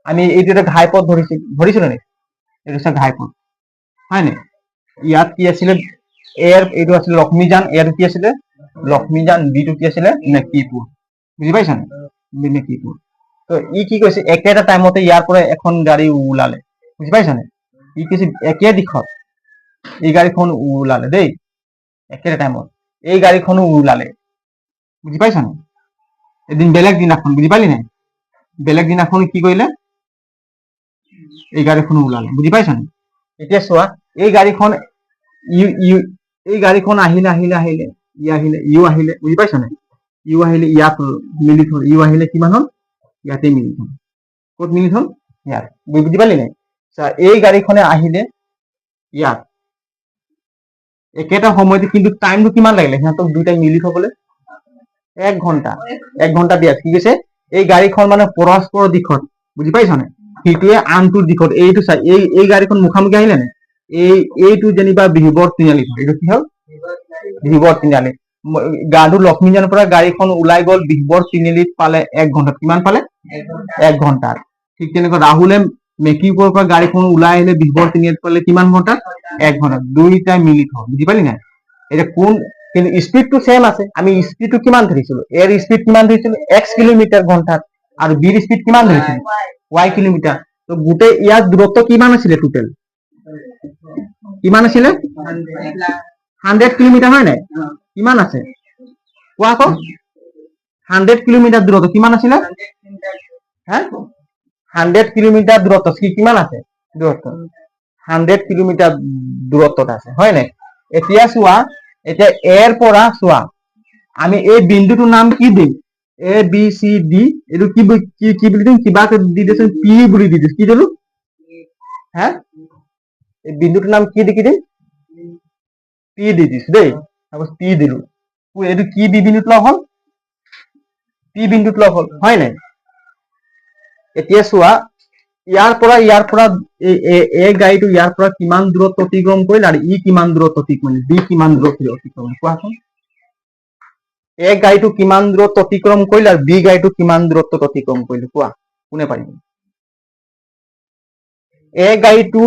আমি এইটো এটা ঘাইপথ ধৰিছিলো নেকি? এইটো হৈছে ঘাইপথ হয় নে? ইয়াত কি আছিলে এৰ এইটো আছিলে লক্ষ্মীজান, এৰ কি আছিলে লক্ষ্মীজান, বিটো কি আছিলে নেকিপুৰ। বুজি পাইছা নেকিপুৰ। তো ই কি কৈছে একেটা টাইমতে ইয়াৰ পৰা এখন গাড়ী ওলালে। বুজি পাইছা নে? ই কৈছে একে দিশত এই গাড়ীখন ওলালে দেই, একেটা টাইমত এই গাড়ীখনো ওলালে। বুজি পাইছা নে? এদিন বেলেগ দিনাখন বুজি পালি নাই? বেলেগ দিনাখন কি কৰিলে এই গাড়ীখন ওলালে। বুজি পাইছা নে? এতিয়া চোৱা এই গাড়ীখন এই গাড়ীখন আহিলে ইও আহিলে। বুজি পাইছা নে? ইও আহিলে ইয়াত মিলিত হ'ল, ইও আহিলে কিমান হ'ল ইয়াতে মিলিত হ'ল। ক'ত মিলিত হ'ল? ইয়াত। বুজি পালি নাই? এই গাড়ীখনে আহিলে ইয়াত একেটা সময়তে, কিন্তু টাইমটো কিমান লাগিলে সিহঁতক দুইটাই মিলিত হ'বলৈ? 1 ঘণ্টা। 1 ঘণ্টা দিয়া কি কৈছে এই গাড়ীখন মানে পৰস্পৰ দিশত। বুজি পাইছা নে? সিটোৱে আনটোৰ দিশত এইটো চাই এই গাড়ীখন মুখামুখি আহিলে নে? এইটো যেনিবা বিহুবৰ তিনিআলি, এইটো কি হ'ল বিহুবৰ তিনিআলি। গাড়ীটো লক্ষ্মীজানৰ পৰা গাড়ীখন ওলাই গ'ল, বিহুবৰ তিনিআলিত পালে 1 ঘণ্টাত। কিমান পালে? 1 ঘণ্টাত। ঠিক তেনেকৈ ৰাহুলে মেকিপুৰৰ পৰা গাড়ীখন ওলাই আহিলে বিহুবৰ তিনিআলিত পালে কিমান ঘণ্টাত? 1 ঘণ্টাত। দুইটাই মিলিত হ'ল। বুজি পালি নাই? এতিয়া কোন কিন্তু স্পীডটো সেম আছে। আমি স্পীডটো কিমান ধৰিছিলো? এৰ স্পীড কিমান ধৰিছিলো? x কিলোমিটাৰ ঘণ্টাত, আৰু বিৰ স্পীড কিমান ধৰিছিলো? y kilometre. তো গোটেই ইয়াৰ দূৰত্ব কিমান আছিলে টোটেল? কিমান আছিলে? 100 কিলোমিটাৰ হয় নাই? কিমান আছে কোৱা আকৌ? 100 কিলোমিটাৰ দূৰত্ব কিমান আছিলে? 100 কিলোমিটাৰ দূৰত্ব কিমান আছে? দূৰত্ব 100 কিলোমিটাৰ দূৰত্বত আছে হয় নাই? এতিয়া চোৱা, এতিয়া এৰ পৰা চোৱা আমি এই বিন্দুটোৰ নাম কি দিম? A B C D. এইটো কি বুলি দিম? কিবা দি দিছো পি বুলি দি দিছো। কি দিলো? এই বিন্দুটোৰ নাম কি দিম? পি দি দিছো দেই। পি দিলো। এইটো কি বিন্দুত লগ হ'ল? পি বিন্দুত লগ হ'ল হয় নাই? এতিয়া চোৱা ইয়াৰ পৰা এই গাড়ীটো ইয়াৰ পৰা কিমান দূৰত্ব অতিক্ৰম কৰিলে আৰু ই কিমান দূৰত্ব অতিক্ৰম কৰিলে, বি কিমান দূৰত্ব অতিক্ৰম কৰিলে কোৱাচোন? এ গাড়ীটো কিমান দূৰত্ব অতিক্ৰম কৰিলে আৰু বি গাড়ীটো কিমান দূৰত্ব অতিক্ৰম কৰিলে কোৱা? কোনে পাৰিব? এ গাড়ীটো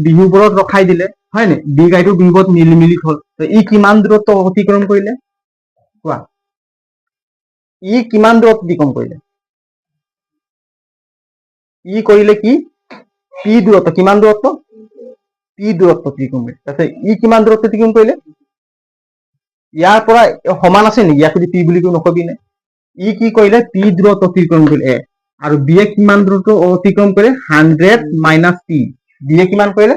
বিহুবোৰত ৰখাই দিলে হয় নে? বি গাড়ীটো বিহুবোৰত মিলিত হ'ল। ই কিমান দূৰত্ব অতিক্ৰম কৰিলে কোৱা? ই কিমান দূৰত্ব অতিক্ৰম কৰিলে? ই কৰিলে কি? পি দূৰত্ব। কিমান দূৰত্ব? পি দূৰত্ব অতিক্ৰম কৰিলে। তাৰপিছত ই কিমান দূৰত্ব অতিক্ৰম কৰিলে? ইয়াৰ পৰা সমান আছে নেকি? ইয়াক যদি পি বুলি নকবি নে? ই কি কৰিলে? পি দূৰত্ব অতিক্ৰম কৰিলে এ, আৰু বি এ কিমান দূৰত্ব অতিক্ৰম কৰিলে? 100 মাইনাছ পি। বি এ কিমান কৰিলে?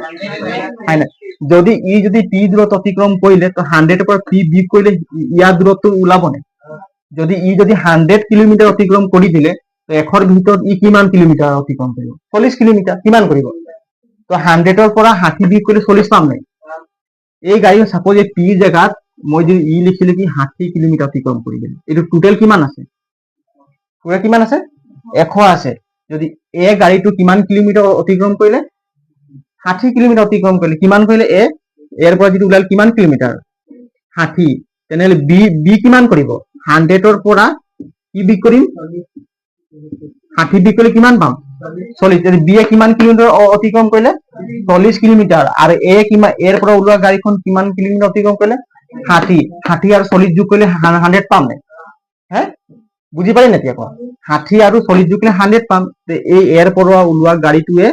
যদি ই পি দূৰত্ব অতিক্ৰম কৰিলে তো 100 পৰা পি বি কৰিলে ইয়াৰ দূৰত্ব ওলাব নে? যদি 100 কিলোমিটাৰ অতিক্ৰম কৰি দিলে তো এশৰ ভিতৰত ই কিমান কিলোমিটাৰ অতিক্ৰম কৰিব? 40 কিলোমিটাৰ। কিমান কৰিব? তো 100ৰ পৰা 60 বিয়োগ কৰিলে 40 পাম নাই? এই গাড়ী সাপোজ এই পি জেগাত মই যদি ই লিখিলে কি 60 কিলোমিটাৰ অতিক্ৰম কৰি দিলে, এইটো টোটেল কিমান আছে? কিমান আছে? 100 আছে। যদি এ গাড়ীটো কিমান কিলোমিটাৰ অতিক্ৰম কৰিলে? 60 কিলোমিটাৰ অতিক্ৰম কৰিলে। কিমান কৰিলে? এৰ পৰা যিটো ওলাল কিমান কিলোমিটাৰ? 60। তেনেহলে বি কিমান কৰিব? 100ৰ পৰা কি বিয়োগ কৰিম? 60 বিয়োগ কৰিলে কিমান পাম? 40। বি এ কিমান কিলোমিটাৰ অতিক্ৰম কৰিলে? 40 কিলোমিটাৰ। আৰু এৰ পৰা ওলোৱা গাড়ীখন কিমান কিলোমিটাৰ অতিক্ৰম কৰিলে? 60। 60 আৰু 40 যোগ কৰিলে 100 পাম নাই? বুজি পালি নাই? এতিয়া কোৱা 60 আৰু 40 যোগ কৰিলে 100 পাম। এই এৰ পৰা ওলোৱা গাড়ীটোৱে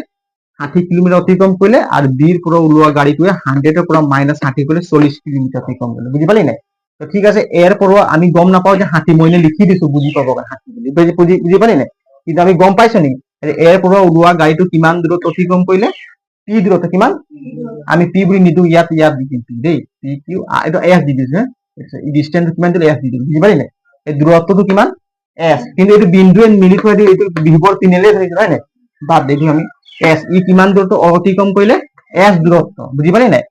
60 কিলোমিটাৰ অতিক্ৰম কৰিলে, আৰু বিৰ পৰা ওলোৱা গাড়ীটোৱে 100ৰ পৰা মাইনাছ 60 কৰিলে 40 কিলোমিটাৰ অতিক্ৰম কৰিলে। বুজি পালি নাই? তো ঠিক আছে, এৰ পৰা আমি গম নাপাওঁ যে 60, মই এনে লিখি দিছো বুজি পাব 60 বুলি। বুজি পালি নাই? কিন্তু আমি গম পাইছো নেকি এৰ পৰা ওলোৱা গাড়ীটো কিমান দূৰত অতিক্ৰম কৰিলে? পি দূৰত্ব কিমান? আমি পি বুলি নিদিওঁ, ইয়াত দি দিম পি দেই। পি কিউ এইটো এছ দি দিছো। ডিষ্টেন্স কিমান দিলে? এছ দি দিম। বুজি পালি নাই? এই দূৰত্বটো কিমান? এছ। কিন্তু এইটো বিন্দুৱে মিলি থৈ এইটো বিহুবৰ তিনিআলিয়ে ধৰিছো হয় নাই? বাদ দিওঁ আমি এছ। ই কিমান দূৰত্ব অতিক্ৰম কৰিলে? এছ দূৰত্ব। বুজি পালি নাই?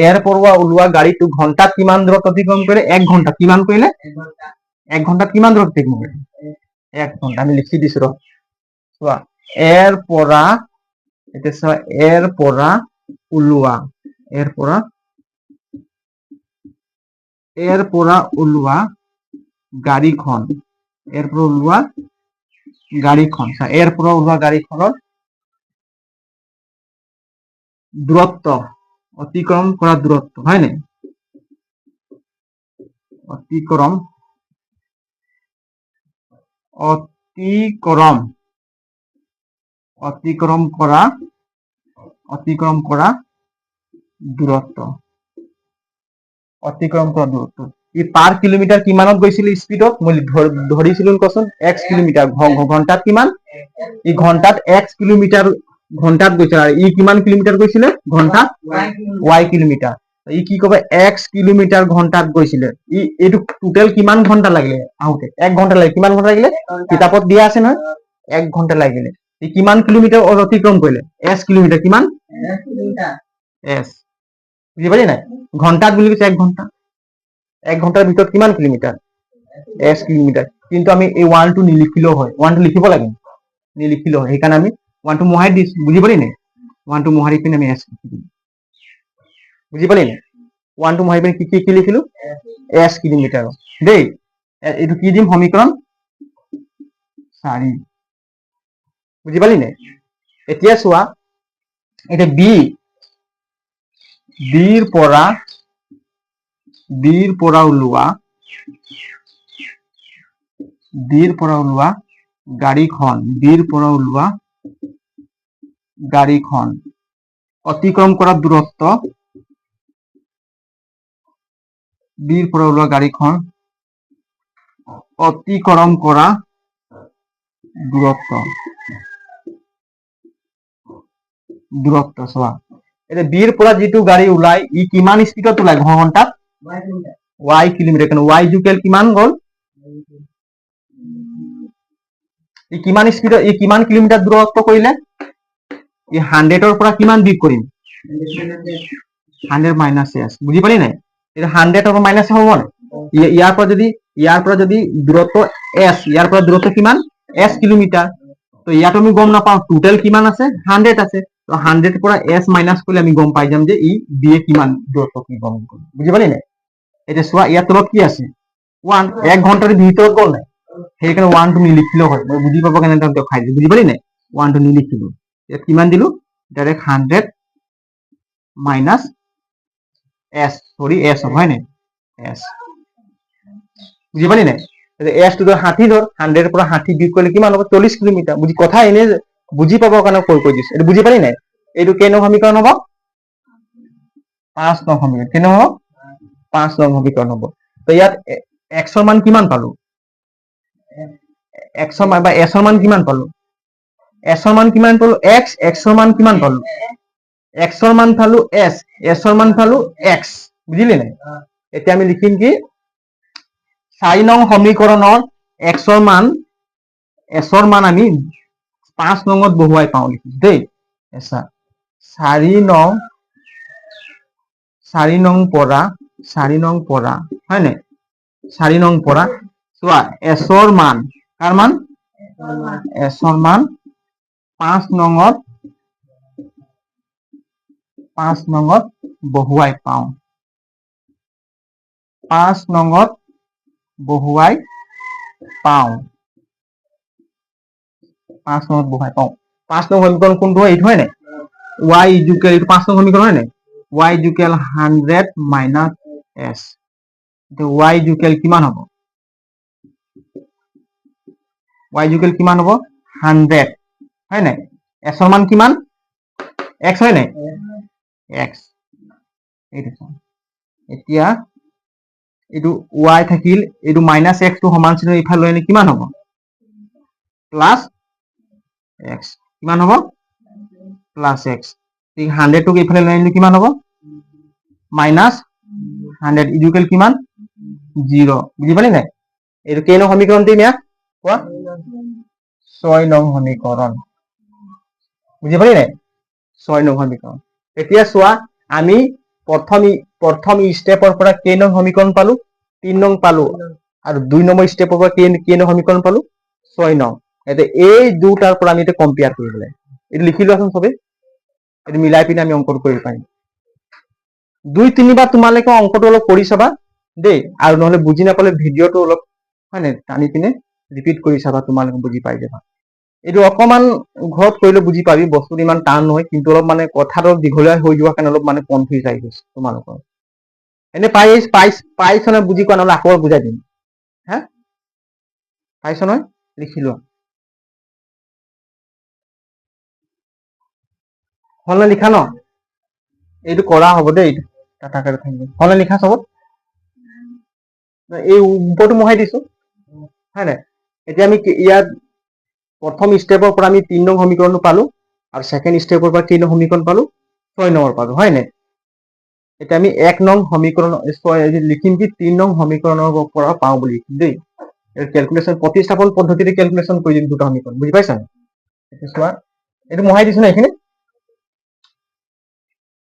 এৰ পৰা ওলোৱা গাড়ীটো ঘন্টাত কিমান দূৰত্ব অতিক্ৰম কৰিলে? 1 ঘন্টা। কিমান কৰিলে? 1 ঘন্টাত কিমান দূৰত্ব অতিক্ৰম কৰিলে? 1 ঘন্টা আমি লিখি দিছো ৰ চোৱা এৰ পৰা এতিয়া চোৱা এৰ পৰা ওলোৱা গাড়ীখন এৰ পৰা ওলোৱা গাড়ীখনৰ দূৰত্ব অতিক্ৰম কৰা দূৰত্ব হয় নাই অতিক্ৰম কৰা দূৰত্ব ই পাৰ কিলোমিটাৰ কিমানত গৈছিল স্পীডত মই ধৰিছিলো কচোন x কিলোমিটাৰ ঘন্টাত কিমান ই ঘন্টাত x কিলোমিটাৰ ঘন্টাত গৈছিল আৰু ই কিমান কিলোমিটাৰ গৈছিলে ঘন্টাত y কিলোমিটাৰ ই কি কব x কিলোমিটাৰ ঘন্টাত গৈছিলে ই এইটো টোটেল কিমান ঘন্টা লাগিলে আহোতে 1 ঘন্টা লাগিলে কিমান ঘন্টা লাগিলে কিতাপত দিয়া আছে নহয় 1 ঘন্টা লাগিলে ই কিমান কিলোমিটাৰ অতিক্ৰম কৰিলে s কিলোমিটাৰ কিমান s বুজি পালি নাই ঘন্টাত বুলি কৈছে 1 ঘন্টা 1 ঘন্টাৰ ভিতৰত কিমান কিলোমিটাৰ s কিলোমিটাৰ কিন্তু আমি এই 1 টো নিলিখিলেও হয় 1 টো লিখিব লাগে নিলিখিলেও হয় সেইকাৰণে আমি 1 টো মোহাই দিছো বুজি পালি নাই 1 টো মোহাৰি পিনে আমি s বুজি পালি নাই 1 টো মোহাৰি পিনে কি লিখিলো s কিলোমিটাৰ দেই এইটো কি দিম সমীকৰণ 4 বুজি পালি নাই এতিয়া চোৱা এটা বিৰ পৰা ওলোৱা গাড়ীখন অতিক্ৰম কৰা দূৰত্ব চোৱা এতিয়া বিৰ পৰা যিটো গাড়ী ওলাই ই কিমান স্পীডত ওলাই ঘন্টাত y কিলোমিটাৰ কাৰণ y জুকেল কিমান গ'ল ই কিমান স্পীডত ই কিমান কিলোমিটাৰ দূৰত্ব কৰিলে ই 100 ৰ পৰা কিমান বিয়োগ কৰিম 100 মাইনাস s বুজি পালি নাই এটা 100 ৰ পৰা মাইনাস হ'ব না ইয়াৰ পৰা যদি দূৰত্ব s ইয়াৰ পৰা দূৰত্ব কিমান s কিলোমিটাৰ তো ইয়াত আমি গম নাপাওঁ টোটাল কিমান আছে 100 আছে তো 100 ৰ পৰা s মাইনাস কৰিলে আমি গম পাই যাম যে ই b এ কিমান দূৰত্ব কি গম বুজি পালি নাই এটা চোৱা ইয়াৰ তলত কি আছে 1 ঘন্টাৰ ভিতৰত গ'ল নাই সেইকাৰণে 1 টো নিলিখিলেও হয় মই বুজি পাব কাৰণে তাক দেখাই দিলো বুজি পালি নাই 1 টো নিলিখিলো ইয়াত কিমান দিলো ডাইৰেক্ট 100 মাইনাস s সৰি s হয় নাই s বুজি পালি নাই s টো 60 ধৰ 100 ৰ পৰা 60 বিয়োগ কৰিলে কিমান হ'ব 40 কিলোমিটাৰ বুজি কথা এনে বুজি পাবৰ কাৰণে কৈ দিছো এইটো বুজি পালি নাই এইটো কেই নং সমীকৰণ হ'ব 5 নং সমীকৰণ কেনে হ'ব 5 নং সমীকৰণ হ'ব তো ইয়াত x ৰ মান কিমান পালো x ৰ মান বা s ৰ মান কিমান পালো x ৰ মান কিমান পালো x ৰ মান কিমান পালো x ৰ মান পালো s ৰ মান পালো x বুজিলি নাই এতিয়া আমি লিখিম কি 4 নং সমীকৰণৰ x ৰ মান s ৰ মান আমি 5 নংত বহুৱাই পাওঁ লিখিম দেই এসা 4 নং পৰা হয় নাই 4 নং পৰা চোৱা s ৰ মান কাৰ মান s ৰ মান 5 নংত বহুৱাই পাওঁ 5 নংত বহুৱাই পাওঁ 5 নং সমীকৰণ কোনটো হয় এইটো হয় নাই y ইকুৱেল এইটো 5 নং সমীকৰণ হয় নাই y ইকুৱেল 100 মাইনাস s তো y ইকুৱেল কিমান হ'ব y ইকুৱেল কিমান হ'ব 100 হয় নাই s ৰ মান কিমান x হয় নাই x এইটো এতিয়া এইটো y থাকিল এইটো মাইনাস x টো সমান চিহ্ন ইফালে লৈ আনি কিমান হ'ব প্লাস x কিমান হ'ব প্লাস x 100 টোক ইফালে লৈ আনিলে কিমান হ'ব মাইনাস 100 ইকুৱেল কিমান 0 বুজি পালি নাই এইটো কেই নং সমীকৰণ দিম ইয়াত কোৱা 6 নং সমীকৰণ বুজি পালি নাই 6 নং সমীকৰণ এতিয়া চোৱা আমি প্ৰথম স্টেপৰ পৰা কেই নং সমীকৰণ পালো 3 নং পালো আৰু 2 নম্বৰ স্টেপৰ পৰা কেই নং সমীকৰণ পালো 6 নং এতিয়া এই দুটাৰ পৰা আমি এতিয়া কম্পেয়াৰ কৰিব লাগে এইটো লিখি লোৱাচোন চবে এইটো মিলাই পিনে আমি অংকটো কৰিব পাৰিম 2-3 বাৰ তোমালোকে অংকটো অলপ কৰি চাবা দেই আৰু নহলে বুজি নাপালে ভিডিঅ'টো অলপ হয় নে টানি পিনে ৰিপিট কৰি চাবা তোমালোকে বুজি পাই যাবা এইটো অকমান ঘৰত কৰিলে বুজি পাবি বস্তুটো ইমান টান নহয় কিন্তু অলপ মানে কথাটো দীঘলীয়া হৈ যোৱা কাৰণে অলপ মানে কনফিউজ আহি গৈছে তোমালোকৰ এনে পাইছ নহয় বুজি কোৱা নহলে আকৌ বুজাই দিম হা পাইছ নহয় লিখি লোৱা হল নে লিখা ন এইটো কৰা হ'ব দেই হলে লিখা চবত এই ওপৰটো মহাই দিছো হয় নাই এতিয়া আমি ইয়াত প্ৰথম স্টেপৰ পৰা আমি 3 নং সমীকৰণটো পালো আৰু সেকেন্ড স্টেপৰ পৰা 3 নং সমীকৰণ পালো 6 নম্বৰ পালো হয় নাই এতিয়া আমি 1 নং সমীকৰণ লিখিম কি 3 নং সমীকৰণৰ পৰা পাওঁ বুলি লিখিম দেই ক্যালকুলেশন প্ৰতিস্থাপন পদ্ধতিৰে ক্যালকুলেশন কৰি দিম দুটা সমীকৰণ বুজি পাইছা এতিয়া চোৱা এইটো মহাই দিছো না এখানে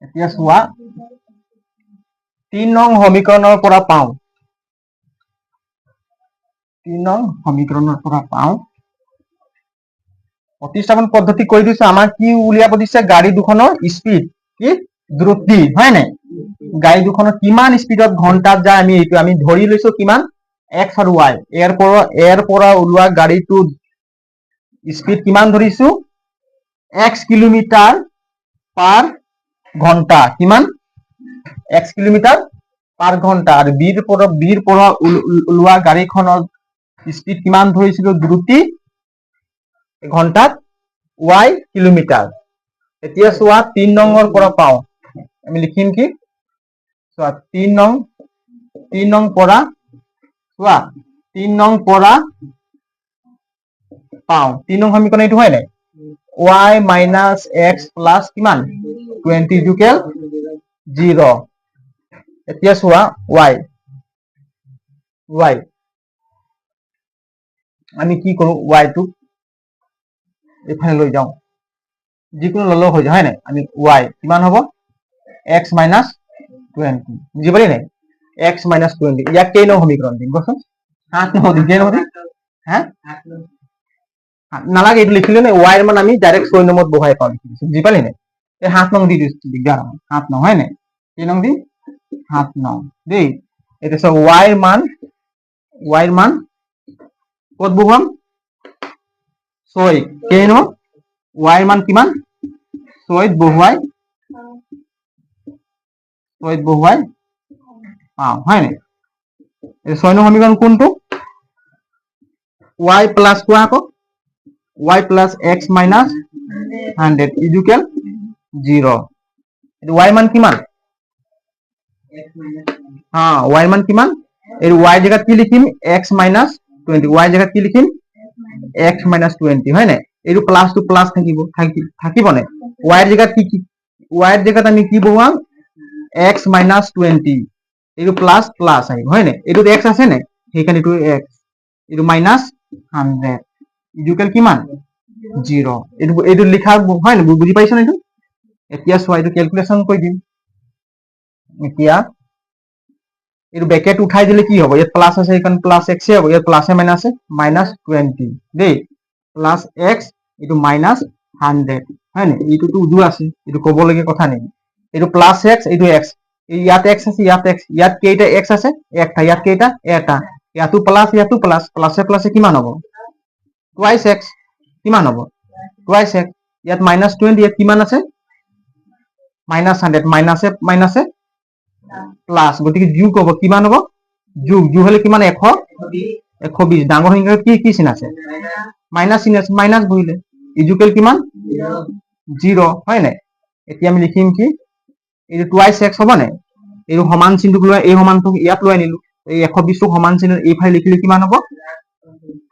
এতিয়া চোৱা 3 নং সমীকৰণৰ পৰা পাওঁ 3 নং সমীকৰণৰ পৰা পাওঁ প্ৰতিস্থাপন পদ্ধতি কৰি দিছো আমাৰ কি উলিয়াব দিছে গাড়ী দুখনৰ স্পীড কি দ্ৰুতি হয় নাই গাড়ী দুখনৰ কিমান স্পীডত ঘন্টাত যায় আমি এইটো আমি ধৰি লৈছো কিমান x আৰু y এৰ পৰা ওলোৱা গাড়ীটো স্পীড কিমান ধৰিছো x কিলোমিটাৰ পাৰ ঘন্টা কিমান x কিলোমিটাৰ পাৰ ঘন্টা আৰু বিৰ পৰা ওলোৱা গাড়ীখনৰ স্পীড কিমান ধৰিছিলো দ্ৰুতি ঘন্টাত y কিলোমিটাৰ এতিয়া চোৱা 3 নম্বৰ পৰা পাও আমি লিখিম কি চোৱা 3 নং পৰা চোৱা 3 নং পৰা পাও 3 নং সমীকৰণ এইটো হয় নাই y minus x plus কিমান 20 ইকুৱেল 0 এতিয়া চোৱা y আমি কি কৰো y টো এফালে লৈ যাও যিকোনো ললো হৈ যায় হয় নাই আমি y কিমান হ'ব x minus 20 বুজি পালি নাই x minus 20 ইয়াক কেই নং সমীকৰণ দিম কোৱাচোন 7 নং দিম কেই নং দিম হা নালাগে এইটো লিখিলে নে y এর মান আমি ডাইরেক্ট 6 নম্বর বহাই পাও বুঝি পালি না এই 7 নং দি দিছি দিগদার 7 নং হয় না কি নং দি 7 নং দেই এটা সব y এর মান কত বহাম 6 কেন y এর মান কিমান 6 বহুৱাই পাও হয় না এই 6 নং সমীকৰণ কোনটো y প্লাস কোৱা আকৌ y plus x minus 100 equal 0 y মান কিমান হ্যাঁ y মান কিমান এর y জায়গা কি লিখিম x minus 20 y জায়গা কি লিখিম x minus 20 হয় না এর প্লাস টু প্লাস থাকিব না y এর জায়গা কি y এর জায়গা আমি কি বহুৱাম x minus 20 এর প্লাস প্লাস আহিব হয় না এর x আছে না সেইখানে এটো x এর minus 100 ইকুয়াল কিমান 0 এইটো লিখা হয় না বুজি পাইছ না এইটো এতিয়া চোৱা এইটো ক্যালকুলেশন কৰি দিম এতিয়া এর ব্র্যাকেট উঠাই দিলে কি হবে এর প্লাস আছে এখানে প্লাস x হবে এর প্লাসে মাইনাসে মাইনাস 20 দেই প্লাস x এটো মাইনাস 100 হয় না এইটো তো উজু আছে এটো কব লাগে কথা নেই এটো প্লাস x এটো x ইয়াত x আছে ইয়াত কেইটা x আছে একটা ইয়াত কেইটা এটা ইয়াতো প্লাস প্লাসে প্লাসে কিমান হ'ব twice x কিমান হ'ব twice x ইয়াত minus 20 ইয়াত কিমান আছে minus 100 মাইনাসে প্লাস গতিকে যোগ হ'ব কিমান হ'ব যোগ হলে কিমান 120 ডাঙৰ সংখ্যা কি চিন আছে মাইনাস চিন আছে মাইনাস বহিলে ইকুৱেল কিমান 0 হয় নাই এতিয়া আমি লিখিম কি এই twice x হ'ব না এই সমান চিনটো লৈ এই সমানটো ইয়াত লৈ আনিলো এই 120 টো সমান চিন এই ফাই লিখিলে কিমান হ'ব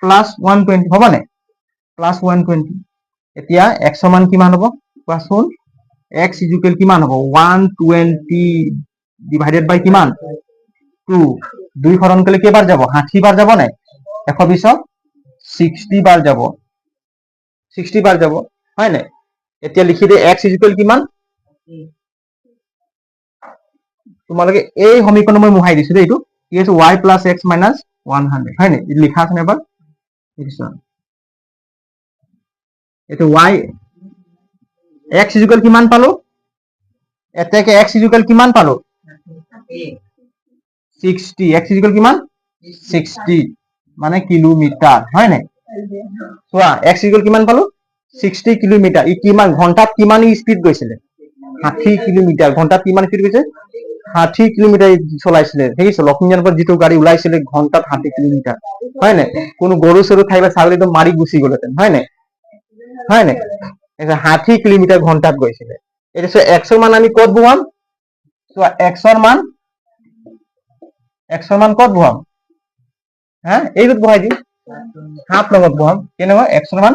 প্লাস 120 হ'ব না প্লাস 120 এতিয়া x সমান কিমান হ'ব কোৱাচোন x ইকুৱেল কিমান হ'ব 120 ডিভাইডেড বাই কিমান 2 দুই হৰণ কৰিলে কেইবাৰ যাব 60 বাৰ যাব না 120 60 বাৰ যাব হয় না এতিয়া লিখি দে x ইকুৱেল কিমান তোমালোকে এই সমীকৰণ মই মুহাই দিছো এইটো কি আছে y plus x minus 100 হয় না লিখা আছে এবাৰ দেখিছো এইটো y x ইকুৱেল কিমান পালো এতেকে x ইকুৱেল কিমান পালো 60 x ইকুৱেল কিমান 60 মানে কিলোমিটাৰ হয় নাই চোৱা x ইকুৱেল কিমান পালো 60 কিলোমিটাৰ ই কিমান ঘন্টাত কিমান স্পীড গৈছিলে 60 কিলোমিটাৰ ঘন্টাত কিমান স্পীড গৈছে 60 কিলোমিটাৰ চলাইছিলে দেখিছো লক্ষ্মীজনৰ পৰা যিটো গাড়ী ওলাইছিলে ঘন্টাত 60 কিলোমিটাৰ হয় নাই কোনো গৰু চৰু খাইবা ছাগলীটো মাৰি গুচি গ'লহেঁতেন হয় নাই 60 কিলোমিটাৰ ঘন্টাত গৈছিলে এতিয়া x ৰ মান আমি ক'ত বহাম চোৱা x ৰ মান ক'ত বহাম হা এইটোত বহাই দিম 7 লগত বহাম কেনেকুৱা x ৰ মান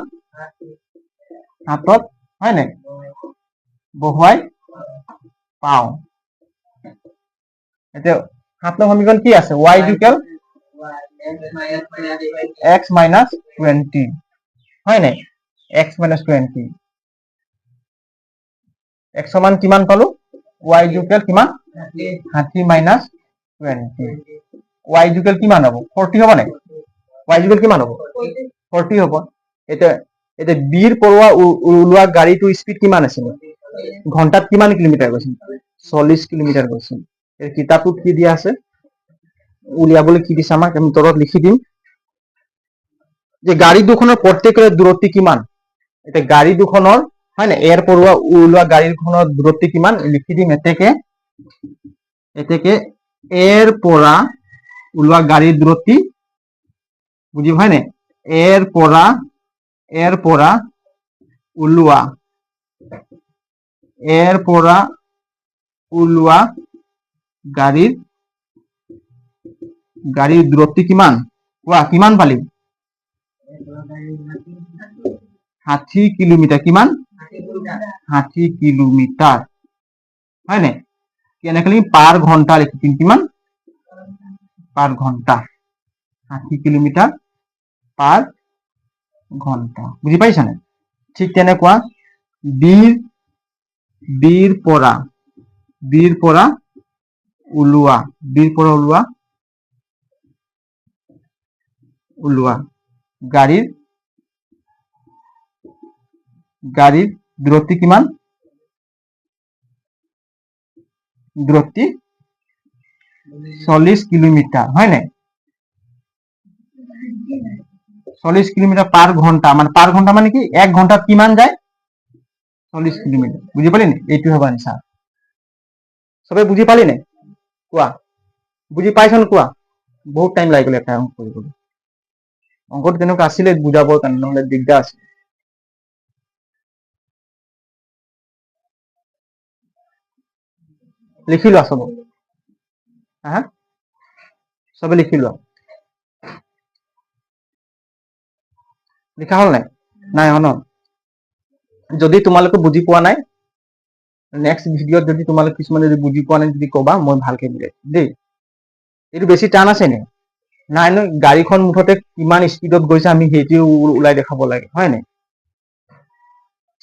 7ত হয় নাই বহুৱাই পাওঁ এতিয়া 7 নং সমীকৰণ কি আছে y ইকুৱেল x minus 20 হয় নাই x minus 20 x ৰ মান কিমান পালো y ইকুৱেল কিমান 30 minus 20 y ইকুৱেল কিমান হ'ব 40 হ'ব নাই y ইকুৱেল কিমান হ'ব 40 হ'ব এতিয়া এতিয়া বিৰ পৰা ওলোৱা গাড়ীটো স্পীড কিমান আছিল ঘন্টাত কিমান কিলোমিটাৰ গৈছিল 40 কিলোমিটাৰ গৈছিল এই কিতাপত কি দিয়া আছে উলিয়াবলৈ কি দিছে আমাক আমি তলত লিখি দিম যে গাড়ী দুখনৰ প্ৰত্যেকৰে দূৰত্ব কিমান এতিয়া গাড়ী দুখনৰ হয় না এয়াৰ পৰা ওলোৱা গাড়ীখনৰ দূৰত্ব কিমান লিখি দিম এতেকে এয়াৰ পৰা ওলোৱা গাড়ীৰ দূৰত্ব বুজি হয় না এয়াৰ পৰা ওলোৱা গাড়ীৰ দূৰত্ব কিমান কোৱা কিমান পালি 60 কিলোমিটাৰ কিমান 60 কিলোমিটাৰ হয় নাই কেনেকৈ পাৰ ঘন্টা লিখিম কিমান পাৰ ঘন্টা 60 কিলোমিটাৰ পাৰ ঘন্টা বুজি পাইছা নে ঠিক তেনেকুৱা বিৰ পৰা ওলোৱা গাড়ীৰ দূৰত্ব কিমান দূৰত্ব 40 কিলোমিটাৰ হয় নাই 40 কিলোমিটাৰ পার ঘন্টা মানে কি 1 ঘন্টাত কিমান যায় 40 কিলোমিটার বুঝি পালি না এইটো হবে আনসার সবাই বুঝি পালি না কোৱা বুঝি পাইছন কোৱা বহুত টাইম লাগি গ'ল এটা অংক কৰিবলৈ অংকটো তেনেকুৱা আছিলে বুজাবৰ কাৰণে নহলে দিগদাৰ আছে লিখি লোৱা সব হা সবে লিখি লোৱা লিখা হল নাই হল যদি তোমালোকে বুজি পোৱা নাই নেক্সট ভিডিঅ'ত যদি তোমালোকে কিছুমান যদি বুজি পোৱা নাই যদি কবা মই ভালকে বুজাই দেই এইটো বেছি টান আছে নে নাই ন গাড়ীখন মুঠতে কিমান স্পীডত গৈছে আমি সেইটো ওলাই দেখাব লাগে হয় নাই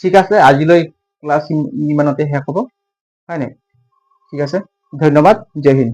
ঠিক আছে আজিলৈ ক্লাছ ইমানতে শেষ হ'ব হয় নাই ঠিক আছে ধন্যবাদ জয় হিন্দ